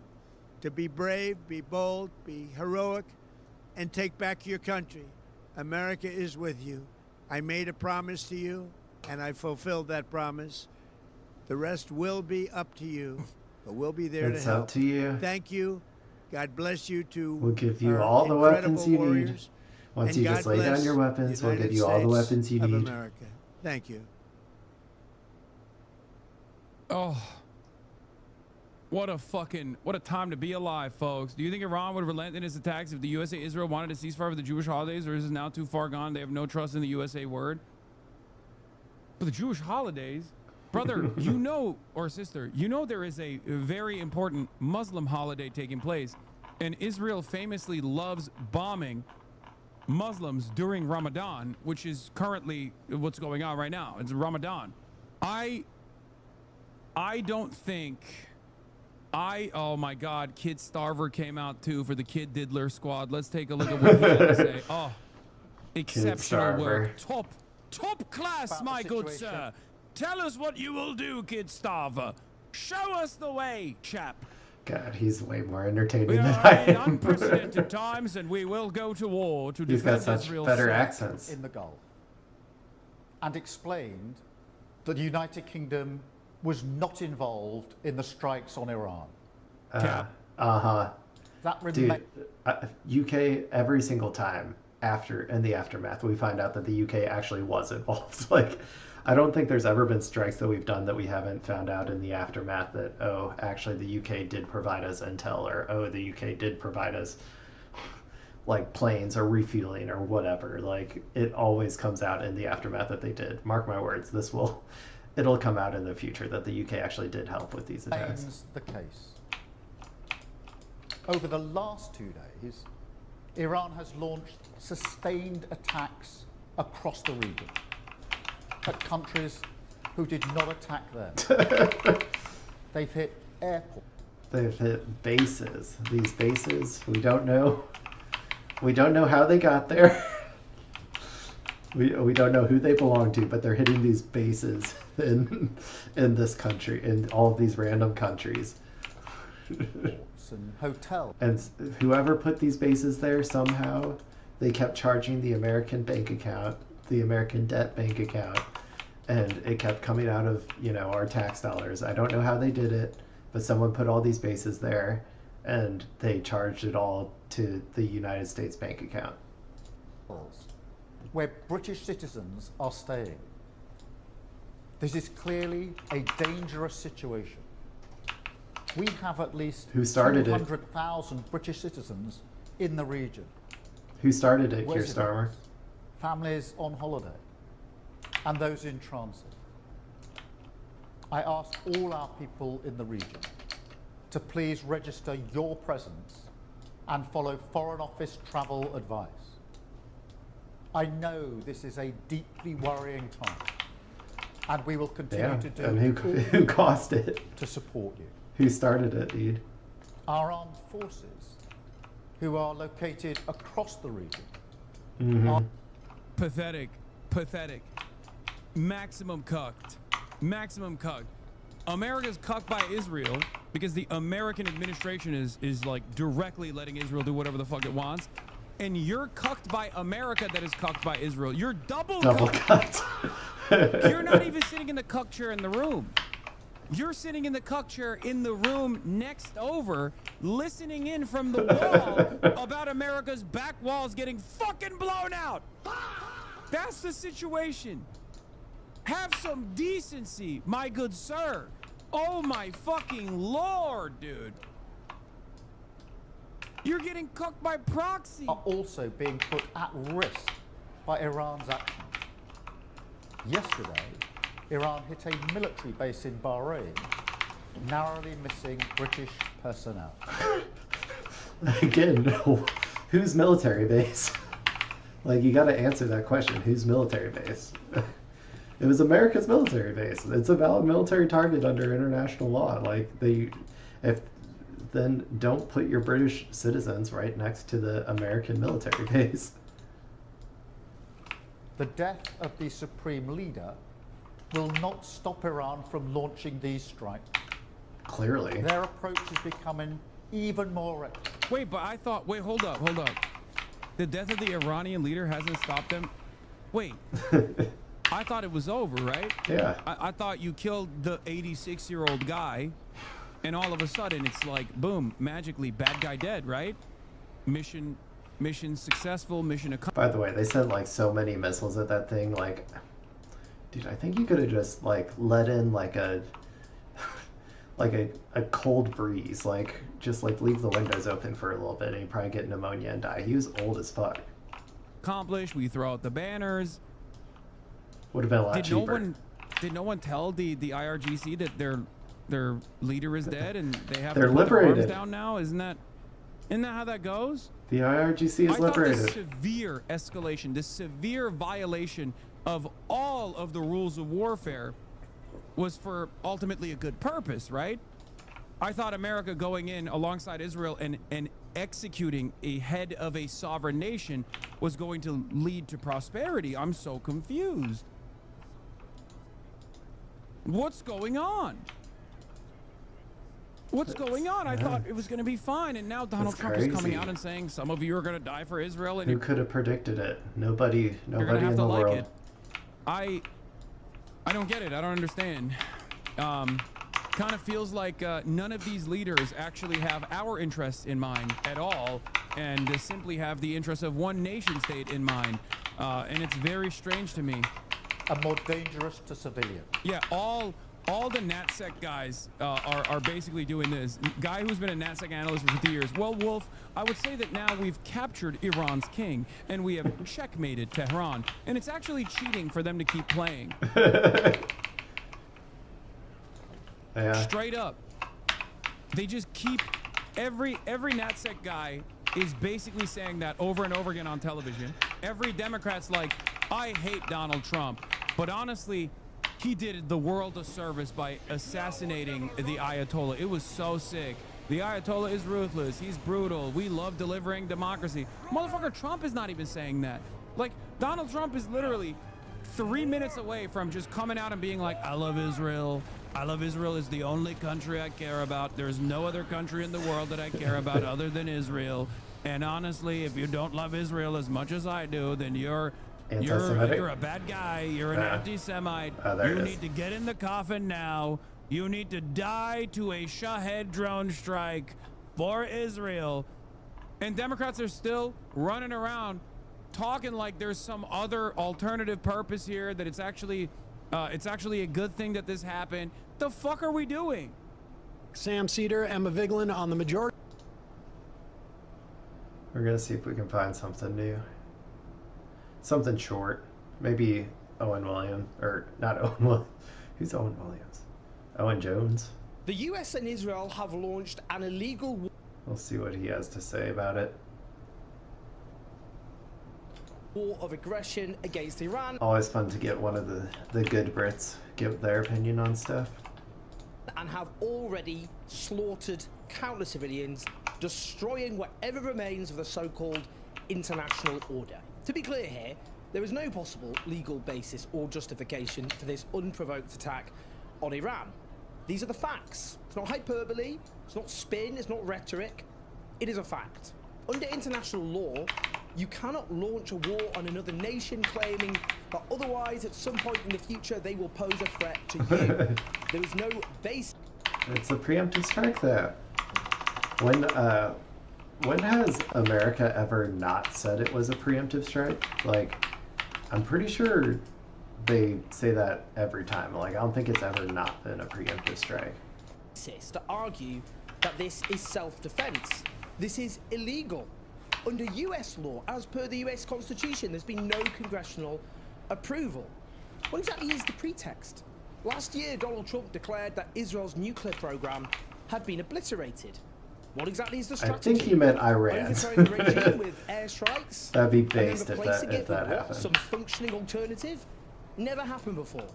to be brave, be bold, be heroic, and take back your country. America is with you. I made a promise to you, and I fulfilled that promise. The rest will be up to you, but we'll be there to help. It's up to you. Thank you. God bless you to We'll give you all the weapons you need. Once you just lay down your weapons, we'll give you all the weapons you need. America. Thank you. Oh, what a time to be alive, folks. Do you think Iran would relent in its attacks if the USA Israel wanted a ceasefire for the Jewish holidays, or is it now too far gone? They have no trust in the USA word. For the Jewish holidays, brother, you know, or sister, you know there is a very important Muslim holiday taking place, and Israel famously loves bombing Muslims during Ramadan, which is currently what's going on right now. It's Ramadan. I don't think oh my God, Kid Starver came out too for the Kid Diddler squad. Let's take a look at what he had to say. Oh, exceptional work. Top class, my good sir. Tell us what you will do, Kid Starver. Show us the way, chap. God, he's way more entertaining We than are I in am. unprecedented times, and we will go to war to He's got defend such Israel's better sake. accents. In the Gulf, and explained that the United Kingdom was not involved in the strikes on Iran. Cap. That Dude, UK, every single time in the aftermath, we find out that the UK actually was involved. Like, I don't think there's ever been strikes that we've done that we haven't found out in the aftermath that, oh, actually the UK did provide us intel, or, oh, the UK did provide us, like, planes or refueling or whatever. Like, it always comes out in the aftermath that they did. Mark my words, it'll come out in the future that the UK actually did help with these attacks. Remains the case. Over the last 2 days, Iran has launched sustained attacks across the region at countries who did not attack them. They've hit airports. They've hit bases. These bases, we don't know how they got there. We don't know who they belong to, but they're hitting these bases in this country, in all of these random countries. And hotels. And whoever put these bases there, somehow they kept charging the American bank account, the American debt bank account, and it kept coming out of, our tax dollars. I don't know how they did it, but someone put all these bases there, and they charged it all to the United States bank account. Where British citizens are staying. This is clearly a dangerous situation. We have at least 200,000 British citizens in the region. Who started it, Keir Starmer? Families on holiday, and those in transit. I ask all our people in the region to please register your presence and follow Foreign Office travel advice. I know this is a deeply worrying time, and we will continue to do and who caused it to support you. Who started it, dude? Our armed forces, who are located across the region, Mm-hmm. Pathetic. Pathetic. Maximum cucked. Maximum cucked. America's cucked by Israel because the American administration is like directly letting Israel do whatever the fuck it wants. And you're cucked by America that is cucked by Israel. You're double cucked. You're not even sitting in the cuck chair in the room. You're sitting in the cuck chair in the room next over, listening in from the wall about America's back walls getting fucking blown out. That's the situation. Have some decency, my good sir. Oh my fucking lord, dude. You're getting cooked by proxy. are also being put at risk by Iran's actions. Yesterday, Iran hit a military base in Bahrain, narrowly missing British personnel. Again, whose military base? Like, you gotta answer that question. Whose military base? It was America's military base. It's a valid military target under international law. Like, then don't put your British citizens right next to the American military base. The death of the supreme leader will not stop Iran from launching these strikes. Clearly. Their approach is becoming even more reckless. Wait, but I thought, wait, hold up. The death of the Iranian leader hasn't stopped them? Wait, I thought it was over, right? Yeah. I thought you killed the 86-year-old guy, and all of a sudden it's like, boom, magically, bad guy dead, right? Mission successful, mission accomplished. By the way, they sent like so many missiles at that thing. Like, dude, I think you could have just like let in like a cold breeze, like just like leave the windows open for a little bit, and he'd probably get pneumonia and die. He was old as fuck. Accomplished. We throw out the banners. Would have been a lot cheaper. Did no one tell the IRGC that their leader is dead and they have They're to put their arms liberated. down now? Isn't that how that goes? The IRGC is I thought liberated. this severe escalation, this severe violation of all of the rules of warfare was for ultimately a good purpose, right? I thought America going in alongside Israel and executing a head of a sovereign nation was going to lead to prosperity. I'm so confused. What's going on? What's going on? I thought it was going to be fine, and now Donald That's Trump is coming crazy. out and saying some of you are going to die for Israel, and Who could have predicted it? Nobody you're going to have in to the like world. it. I don't get it. I don't understand. Kind of feels like none of these leaders actually have our interests in mind at all, and simply have the interests of one nation state in mind, and it's very strange to me. And more dangerous to civilians. Yeah, all the NatSec guys are basically doing this. Guy who's been a NatSec analyst for 50 years. Well, Wolf, I would say that now we've captured Iran's king, and we have checkmated Tehran, and it's actually cheating for them to keep playing. Yeah. Straight up. They just keep every NatSec guy is basically saying that over and over again on television. Every Democrat's like, I hate Donald Trump, but honestly, he did the world a service by assassinating the Ayatollah. It was so sick. The Ayatollah is ruthless. He's brutal. We love delivering democracy. Motherfucker, Trump is not even saying that. Like, Donald Trump is literally 3 minutes away from just coming out and being like, I love Israel. I love Israel is the only country I care about. There's no other country in the world that I care about other than Israel. And honestly, if you don't love Israel as much as I do, then you're a bad guy. You're an anti-Semite. You need to get in the coffin now. You need to die to a Shahed drone strike for Israel. And Democrats are still running around talking like there's some other alternative purpose here, that it's actually a good thing that this happened. The fuck are we doing? Sam Cedar, Emma Vigeland on the majority. We're gonna see if we can find something new. Something short. Maybe Owen Williams. Or not Owen Williams. Who's Owen Williams? Owen Jones? The US and Israel have launched an illegal We'll see what he has to say about it. war of aggression against Iran Always fun to get one of the good Brits give their opinion on stuff. and and have already slaughtered countless civilians, destroying whatever remains of the so-called international order. To be clear here, there is no possible legal basis or justification for this unprovoked attack on Iran. These are the facts. It's not hyperbole, it's not spin, it's not rhetoric. It is a fact. Under international law, you cannot launch a war on another nation claiming that otherwise at some point in the future they will pose a threat to you. There is no base. It's a preemptive strike though. When has America ever not said it was a preemptive strike? Like, I'm pretty sure they say that every time. Like, I don't think it's ever not been a preemptive strike. To argue that this is self-defense. This is illegal. Under US law, as per the US Constitution, there's been no congressional approval. What exactly is the pretext? Last year, Donald Trump declared that Israel's nuclear program had been obliterated. What exactly is the strategy? I think you meant Iran. Overthrowing the regime with airstrikes? That'd be based and then if replacing that it with what? happened. Some functioning alternative? Never happened before.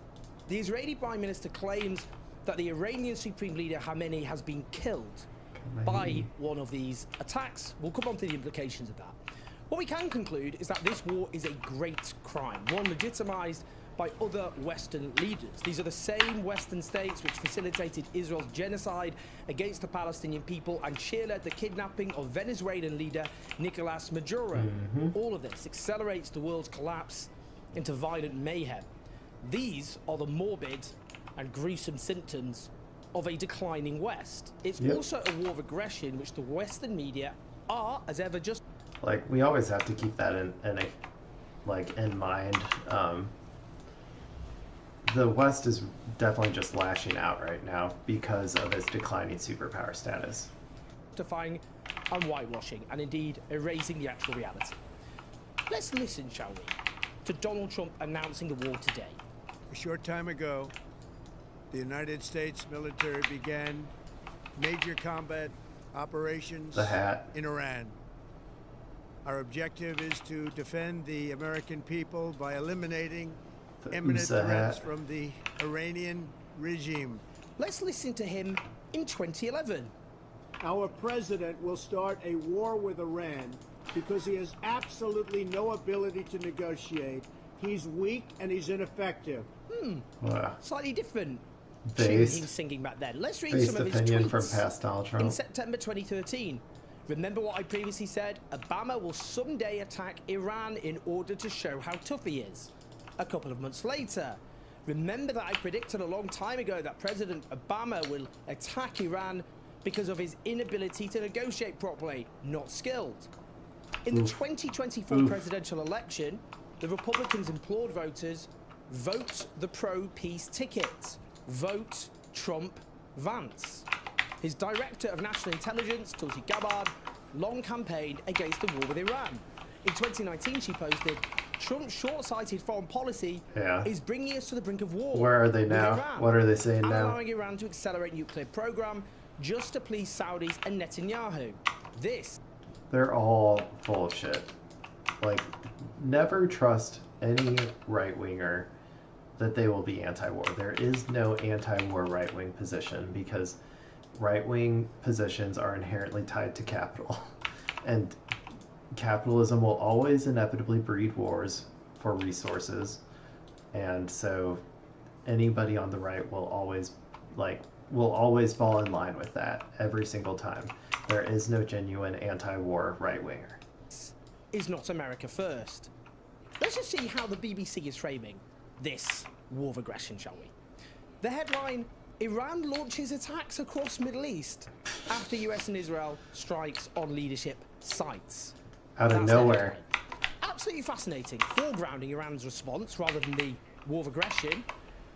The Israeli Prime Minister claims that the Iranian Supreme Leader Khamenei has been killed by one of these attacks. We'll come on to the implications of that. What we can conclude is that this war is a great crime, one legitimized by other Western leaders. These are the same Western states which facilitated Israel's genocide against the Palestinian people and cheerled the kidnapping of Venezuelan leader Nicolas Maduro. All of this accelerates the world's collapse into violent mayhem. These are the morbid and gruesome symptoms of a declining West. It's also a war of aggression which the Western media are, as ever, just like, we always have to keep that in mind. The West is definitely just lashing out right now because of its declining superpower status. justifying and whitewashing, and indeed erasing the actual reality. Let's listen, shall we, to Donald Trump announcing the war today. A short time ago, the United States military began major combat operations in Iran. Our objective is to defend the American people by eliminating imminent threats from the Iranian regime. Let's listen to him in 2011. Our president will start a war with Iran because he has absolutely no ability to negotiate. He's weak and he's ineffective. Wow. Slightly different Based, tune he was singing back then. Let's read some of his opinion tweets from past Donald Trump. in September 2013. Remember what I previously said? Obama will someday attack Iran in order to show how tough he is. A couple of months later, remember that I predicted a long time ago that President Obama will attack Iran because of his inability to negotiate properly, not skilled. In the 2024 presidential election, the Republicans implored voters, vote the pro-peace ticket. Vote Trump Vance. His director of national intelligence, Tulsi Gabbard, long campaigned against the war with Iran. In 2019, she posted, Trump's short-sighted foreign policy is bringing us to the brink of war. Where are they now? What are they saying now? Allowing Iran to accelerate nuclear program just to please Saudis and Netanyahu. They're all full of shit. Like, never trust any right-winger that they will be anti-war. There is no anti-war right-wing position because right-wing positions are inherently tied to capital. And capitalism will always inevitably breed wars for resources. And so anybody on the right will always fall in line with that every single time. There is no genuine anti-war right-winger. Is not America first. Let's just see how the BBC is framing this war of aggression, shall we? The headline, Iran launches attacks across Middle East after US and Israel strikes on leadership sites. Out of nowhere. Absolutely fascinating. Foregrounding Iran's response rather than the war of aggression,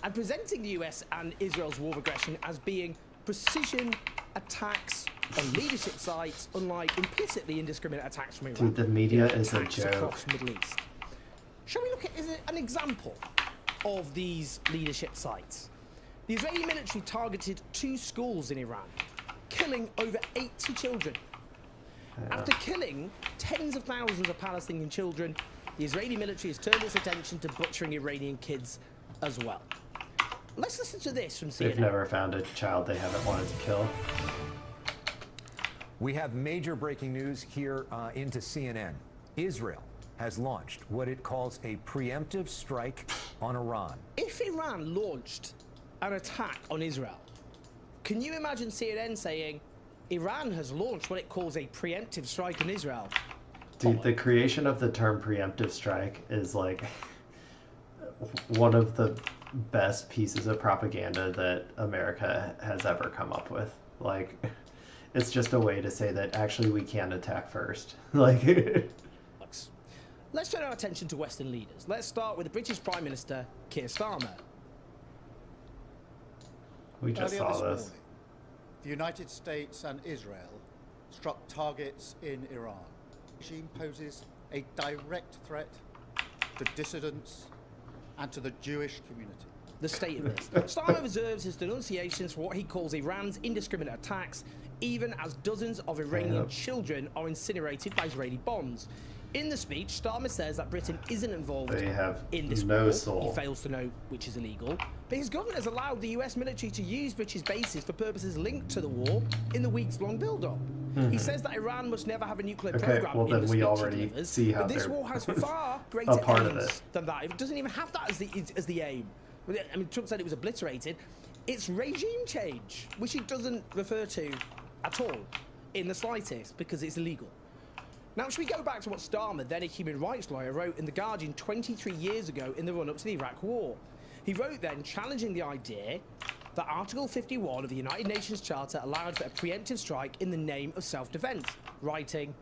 and presenting the US and Israel's war of aggression as being precision attacks on leadership sites, unlike implicitly indiscriminate attacks from Iran. Dude, the media is a joke. Across Middle East. Shall we look at an example of these leadership sites? The Israeli military targeted 2 schools in Iran, killing over 80 children. After killing tens of thousands of Palestinian children, the Israeli military has turned its attention to butchering Iranian kids as well. Let's listen to this from They've CNN. never found a child they haven't wanted to kill. We have major breaking news here into CNN. Israel has launched what it calls a preemptive strike on Iran. If Iran launched an attack on Israel, can you imagine CNN saying, Iran has launched what it calls a preemptive strike on Israel? Dude, the creation of the term preemptive strike is like one of the best pieces of propaganda that America has ever come up with. Like, it's just a way to say that actually we can attack first. Like, let's turn our attention to Western leaders. Let's start with the British Prime Minister, Keir Starmer. We just Earlier saw this this. morning, the United States and Israel struck targets in Iran. The regime poses a direct threat to dissidents and to the Jewish community. The state of this. Starmer reserves his denunciations for what he calls Iran's indiscriminate attacks, even as dozens of Iranian children are incinerated by Israeli bombs. In the speech, Starmer says that Britain isn't involved They have in this no war. soul. He fails to know which is illegal. But his government has allowed the US military to use British bases for purposes linked to the war in the weeks-long build-up. He says that Iran must never have a nuclear program. Well, in then the we speech already he delivers, see how but this they're war has far greater a part of aims it. than that. It doesn't even have that as the aim. I mean, Trump said it was obliterated. It's regime change, which he doesn't refer to at all in the slightest because it's illegal. Now, should we go back to what Starmer, then a human rights lawyer, wrote in The Guardian 23 years ago in the run-up to the Iraq War? He wrote then, challenging the idea that Article 51 of the United Nations Charter allowed for a preemptive strike in the name of self-defense, writing,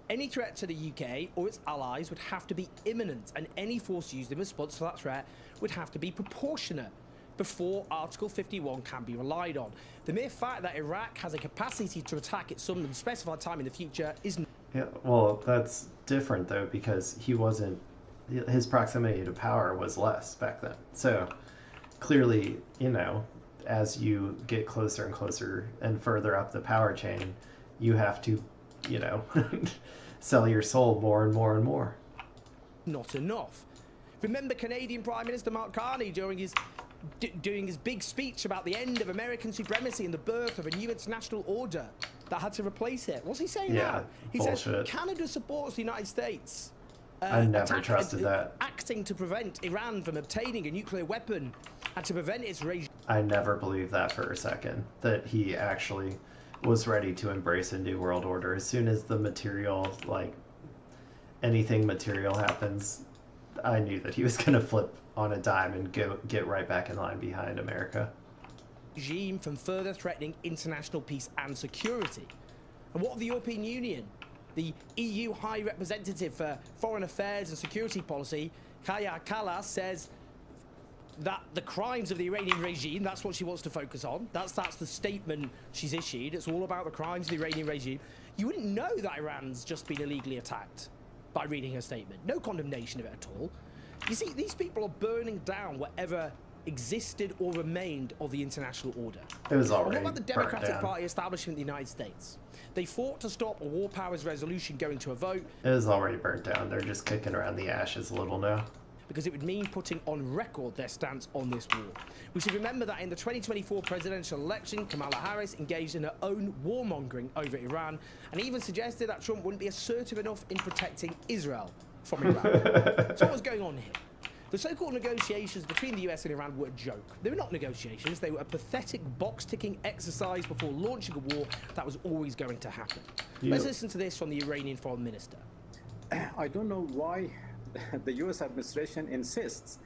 any threat to the UK or its allies would have to be imminent, and any force used in response to that threat would have to be proportionate before Article 51 can be relied on. The mere fact that Iraq has a capacity to attack at some unspecified time in the future is... Yeah, well, that's different though, because he wasn't, his proximity to power was less back then. So clearly, you know, as you get closer and closer and further up the power chain, you have to, you know, sell your soul more and more and more. Not enough. Remember Canadian Prime Minister Mark Carney during his doing his big speech about the end of American supremacy and the birth of a new international order that had to replace it. What's he saying now? He bullshit. Says Canada supports the United States. I never trusted that. Acting to prevent Iran from obtaining a nuclear weapon and to prevent its regime. I never believed that for a second, that he actually was ready to embrace a new world order. As soon as the material, like anything material happens, I knew that he was going to flip on a dime and get right back in line behind America. Regime from further threatening international peace and security. And what of the European Union? The EU High Representative for Foreign Affairs and Security Policy, Kaja Kallas, says that the crimes of the Iranian regime, that's what she wants to focus on. That's the statement she's issued. It's all about the crimes of the Iranian regime. You wouldn't know that Iran's just been illegally attacked by reading her statement. No condemnation of it at all. You see, these people are burning down whatever existed or remained of the international order. It was already And what about the burnt Democratic down. Party establishment in the United States? They fought to stop a war powers resolution going to a vote. It was already burnt down. They're just kicking around the ashes a little now. Because it would mean putting on record their stance on this war. We should remember that in the 2024 presidential election, Kamala Harris engaged in her own warmongering over Iran and even suggested that Trump wouldn't be assertive enough in protecting Israel from Iran. So what's going on here? The so-called negotiations between the US and Iran were a joke. They were not negotiations, they were a pathetic box-ticking exercise before launching a war that was always going to happen. Let's listen to this from the Iranian foreign minister. I don't know why the US administration insists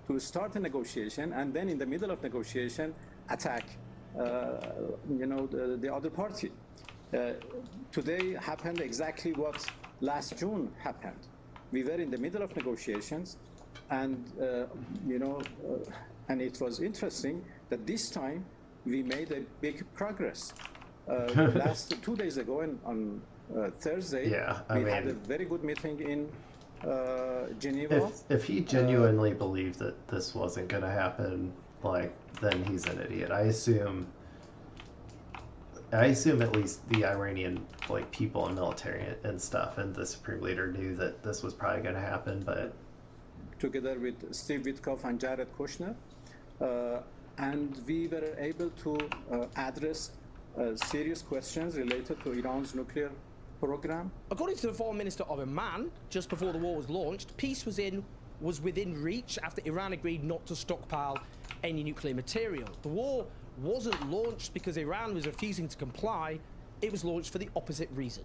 to start a negotiation and then in the middle of negotiation attack the other party. Today happened exactly what last June happened. We were in the middle of negotiations and and it was interesting that this time we made a big progress. Last 2 days ago on Thursday, we had a very good meeting in Geneva. If he genuinely believed that this wasn't going to happen, like, then he's an idiot. I assume at least the Iranian people and military and stuff and the supreme leader knew that this was probably going to happen, but together with Steve Witkoff and Jared Kushner, and we were able to address serious questions related to Iran's nuclear program. According to the foreign minister of Oman, just before the war was launched, peace was within reach after Iran agreed not to stockpile any nuclear material. The war wasn't launched because Iran was refusing to comply. It was launched for the opposite reason.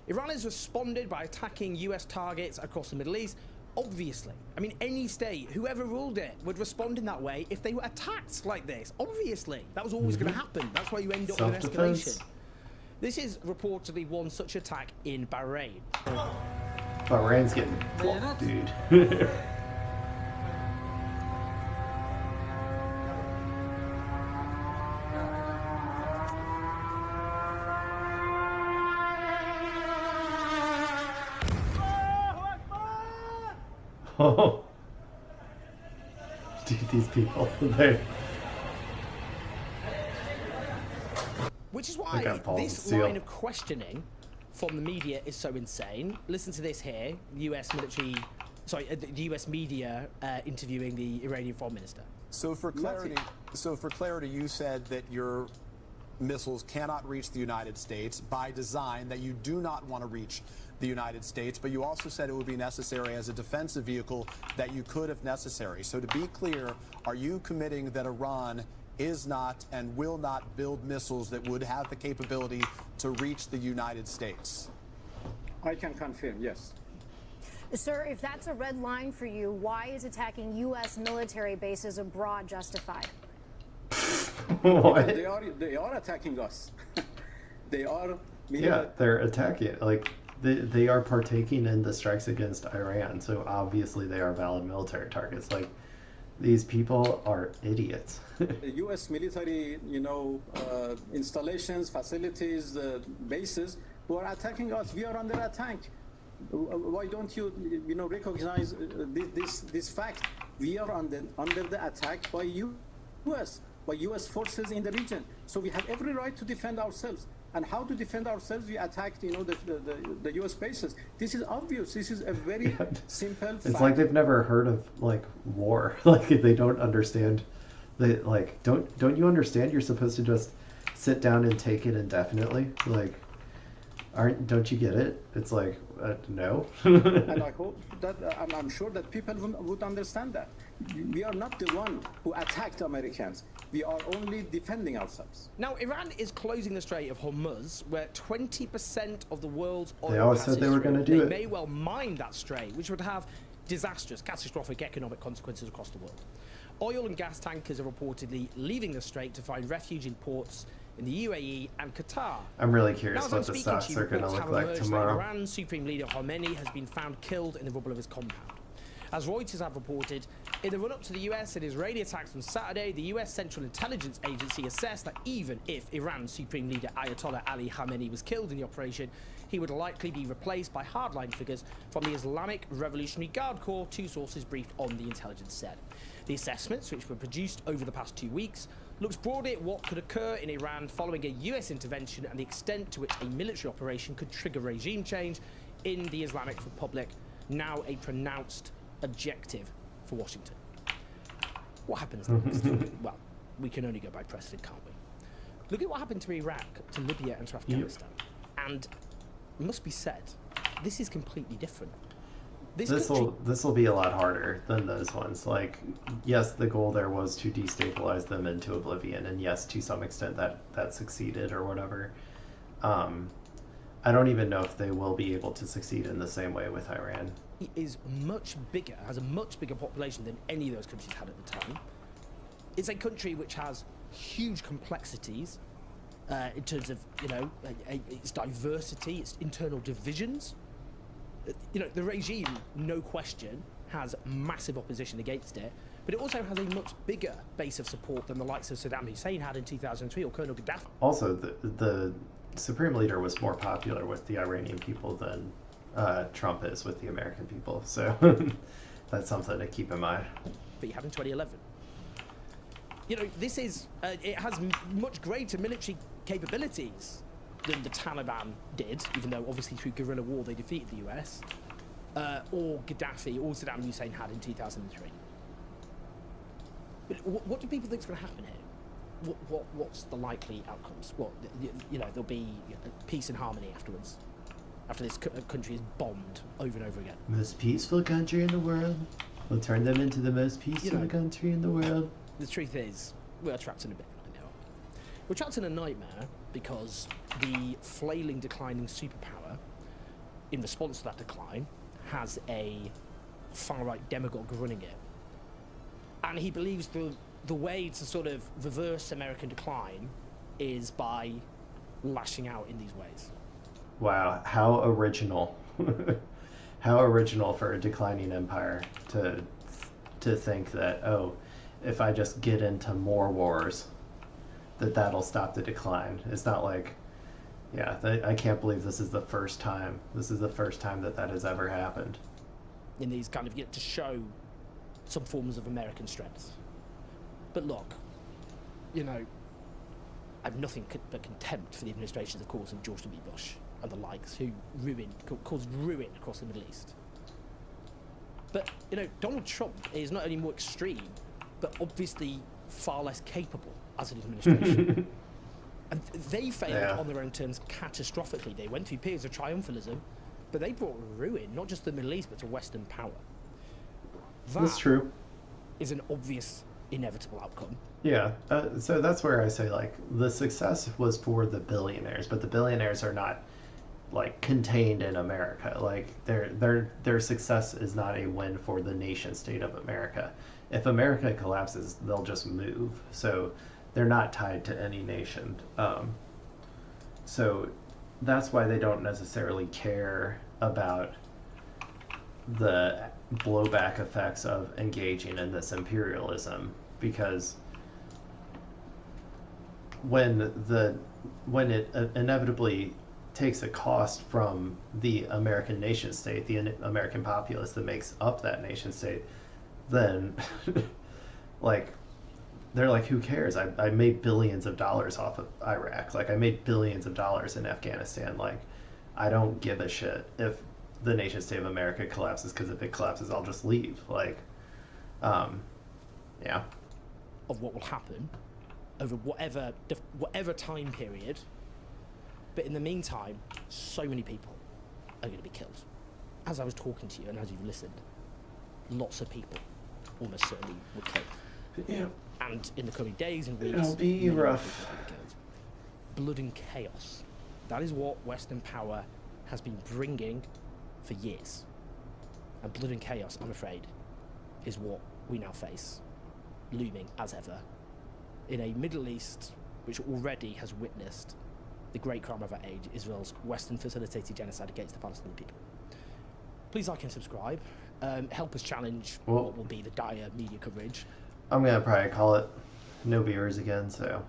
Iran has responded by attacking US targets across the Middle East. Obviously, I mean, any state, whoever ruled it, would respond in that way if they were attacked like this. Obviously, that was always going to happen. That's why you end up with an escalation. This is reportedly one such attack in Bahrain. Bahrain's getting blocked, dude. Oh, dude, these people, they. Which is why this line of questioning from the media is so insane. Listen to this here: the U.S. the U.S. media interviewing the Iranian foreign minister. So for clarity, you said that your missiles cannot reach the United States by design, that you do not want to reach the United States, but you also said it would be necessary as a defensive vehicle that you could if necessary. So to be clear, are you committing that Iran is not and will not build missiles that would have the capability to reach the United States? I can confirm, yes. Sir, if that's a red line for you, why is attacking U.S. military bases abroad justified? What? They are attacking us. They are. Yeah, they're attacking. Like they are partaking in the strikes against Iran. So obviously they are valid military targets. Like these people are idiots. The U.S. military, installations, facilities, bases who are attacking us. We are under attack. Why don't you, recognize this fact? We are under the attack by U.S. by U.S. forces in the region. So we have every right to defend ourselves. And how to defend ourselves? We attacked, the U.S. bases. This is obvious. This is a very simple fact. It's like they've never heard of war. Like they don't understand. They don't you understand? You're supposed to just sit down and take it indefinitely. Like, don't you get it? It's like no. And I hope that I'm sure that people would understand that. We are not the one who attacked Americans. We are only defending ourselves. Now, Iran is closing the Strait of Hormuz, where 20% of the world's oil They always said they were going to do it. They may well mine that strait, which would have disastrous, catastrophic economic consequences across the world. Oil and gas tankers are reportedly leaving the strait to find refuge in ports in the UAE and Qatar. I'm really curious what the stocks are going to look like tomorrow. Iran's Supreme Leader Khomeini has been found killed in the rubble of his compound. As Reuters have reported, in the run-up to the US and Israeli attacks on Saturday, the US Central Intelligence Agency assessed that even if Iran's Supreme Leader Ayatollah Ali Khamenei was killed in the operation, he would likely be replaced by hardline figures from the Islamic Revolutionary Guard Corps, two sources briefed on the intelligence said. The assessments, which were produced over the past 2 weeks, looks broadly at what could occur in Iran following a US intervention and the extent to which a military operation could trigger regime change in the Islamic Republic, now a pronounced objective for Washington. What happens next? Well, we can only go by precedent, can't we? Look at what happened to Iraq, to Libya and to Afghanistan. And it must be said, this is completely different. This will be a lot harder than those ones. Like, yes, the goal there was to destabilize them into oblivion, and yes, to some extent that succeeded or whatever. I don't even know if they will be able to succeed in the same way with Iran. It is much bigger, has a much bigger population than any of those countries had at the time. It's a country which has huge complexities in terms of, its diversity, its internal divisions. The regime, no question, has massive opposition against it, but it also has a much bigger base of support than the likes of Saddam Hussein had in 2003 or Colonel Gaddafi. Also, the Supreme Leader was more popular with the Iranian people than Trump is with the American people, so that's something to keep in mind. But you had in 2011. This is, it has much greater military capabilities than the Taliban did, even though obviously through guerrilla war they defeated the US, or Gaddafi or Saddam Hussein had in 2003. But what do people think is going to happen here? What's the likely outcomes? There'll be peace and harmony afterwards, after this country is bombed over and over again. Most peaceful country in the world. We'll turn them into the most peaceful country in the world. The truth is, we're trapped in a bit right now. We're trapped in a nightmare because the flailing, declining superpower, in response to that decline, has a far-right demagogue running it. And he believes the way to sort of reverse American decline is by lashing out in these ways. Wow, how original. How original for a declining empire to think that, oh, if I just get into more wars, that'll stop the decline. It's not like, yeah, I can't believe this is the first time. This is the first time that has ever happened. In these kind of, to show some forms of American strength. But look, I have nothing but contempt for the administrations, of course, of George W. Bush and the likes, who caused ruin across the Middle East. But, Donald Trump is not only more extreme, but obviously far less capable as an administration. And they failed on their own terms catastrophically. They went through periods of triumphalism, but they brought ruin, not just to the Middle East, but to Western power. That's true. Is an obvious, inevitable outcome. Yeah, so that's where I say, like, the success was for the billionaires, but the billionaires are not, like, contained in America. Like, their success is not a win for the nation state of America. If America collapses, they'll just move. So they're not tied to any nation. So that's why they don't necessarily care about the blowback effects of engaging in this imperialism, because when it inevitably takes a cost from the American nation state, the American populace that makes up that nation state, then like they're like, who cares? I made billions of dollars off of Iraq. Like, I made billions of dollars in Afghanistan. Like, I don't give a shit if the nation state of America collapses, because if it collapses, I'll just leave. Like, yeah. Of what will happen over whatever time period. But in the meantime, so many people are going to be killed. As I was talking to you and as you've listened, lots of people almost certainly were killed. Yeah. And in the coming days and weeks, it'll be rough. Blood and chaos. That is what Western power has been bringing for years. And blood and chaos, I'm afraid, is what we now face, looming as ever, in a Middle East which already has witnessed the great crime of our age, Israel's Western facilitated genocide against the Palestinian people. Please like and subscribe. Help us challenge what will be the dire media coverage. I'm gonna probably call it no viewers again, so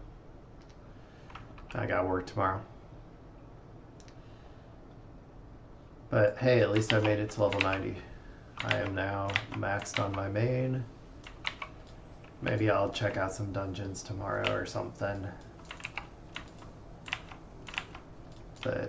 I got work tomorrow. But hey, at least I made it to level 90. I am now maxed on my main. Maybe I'll check out some dungeons tomorrow or something. But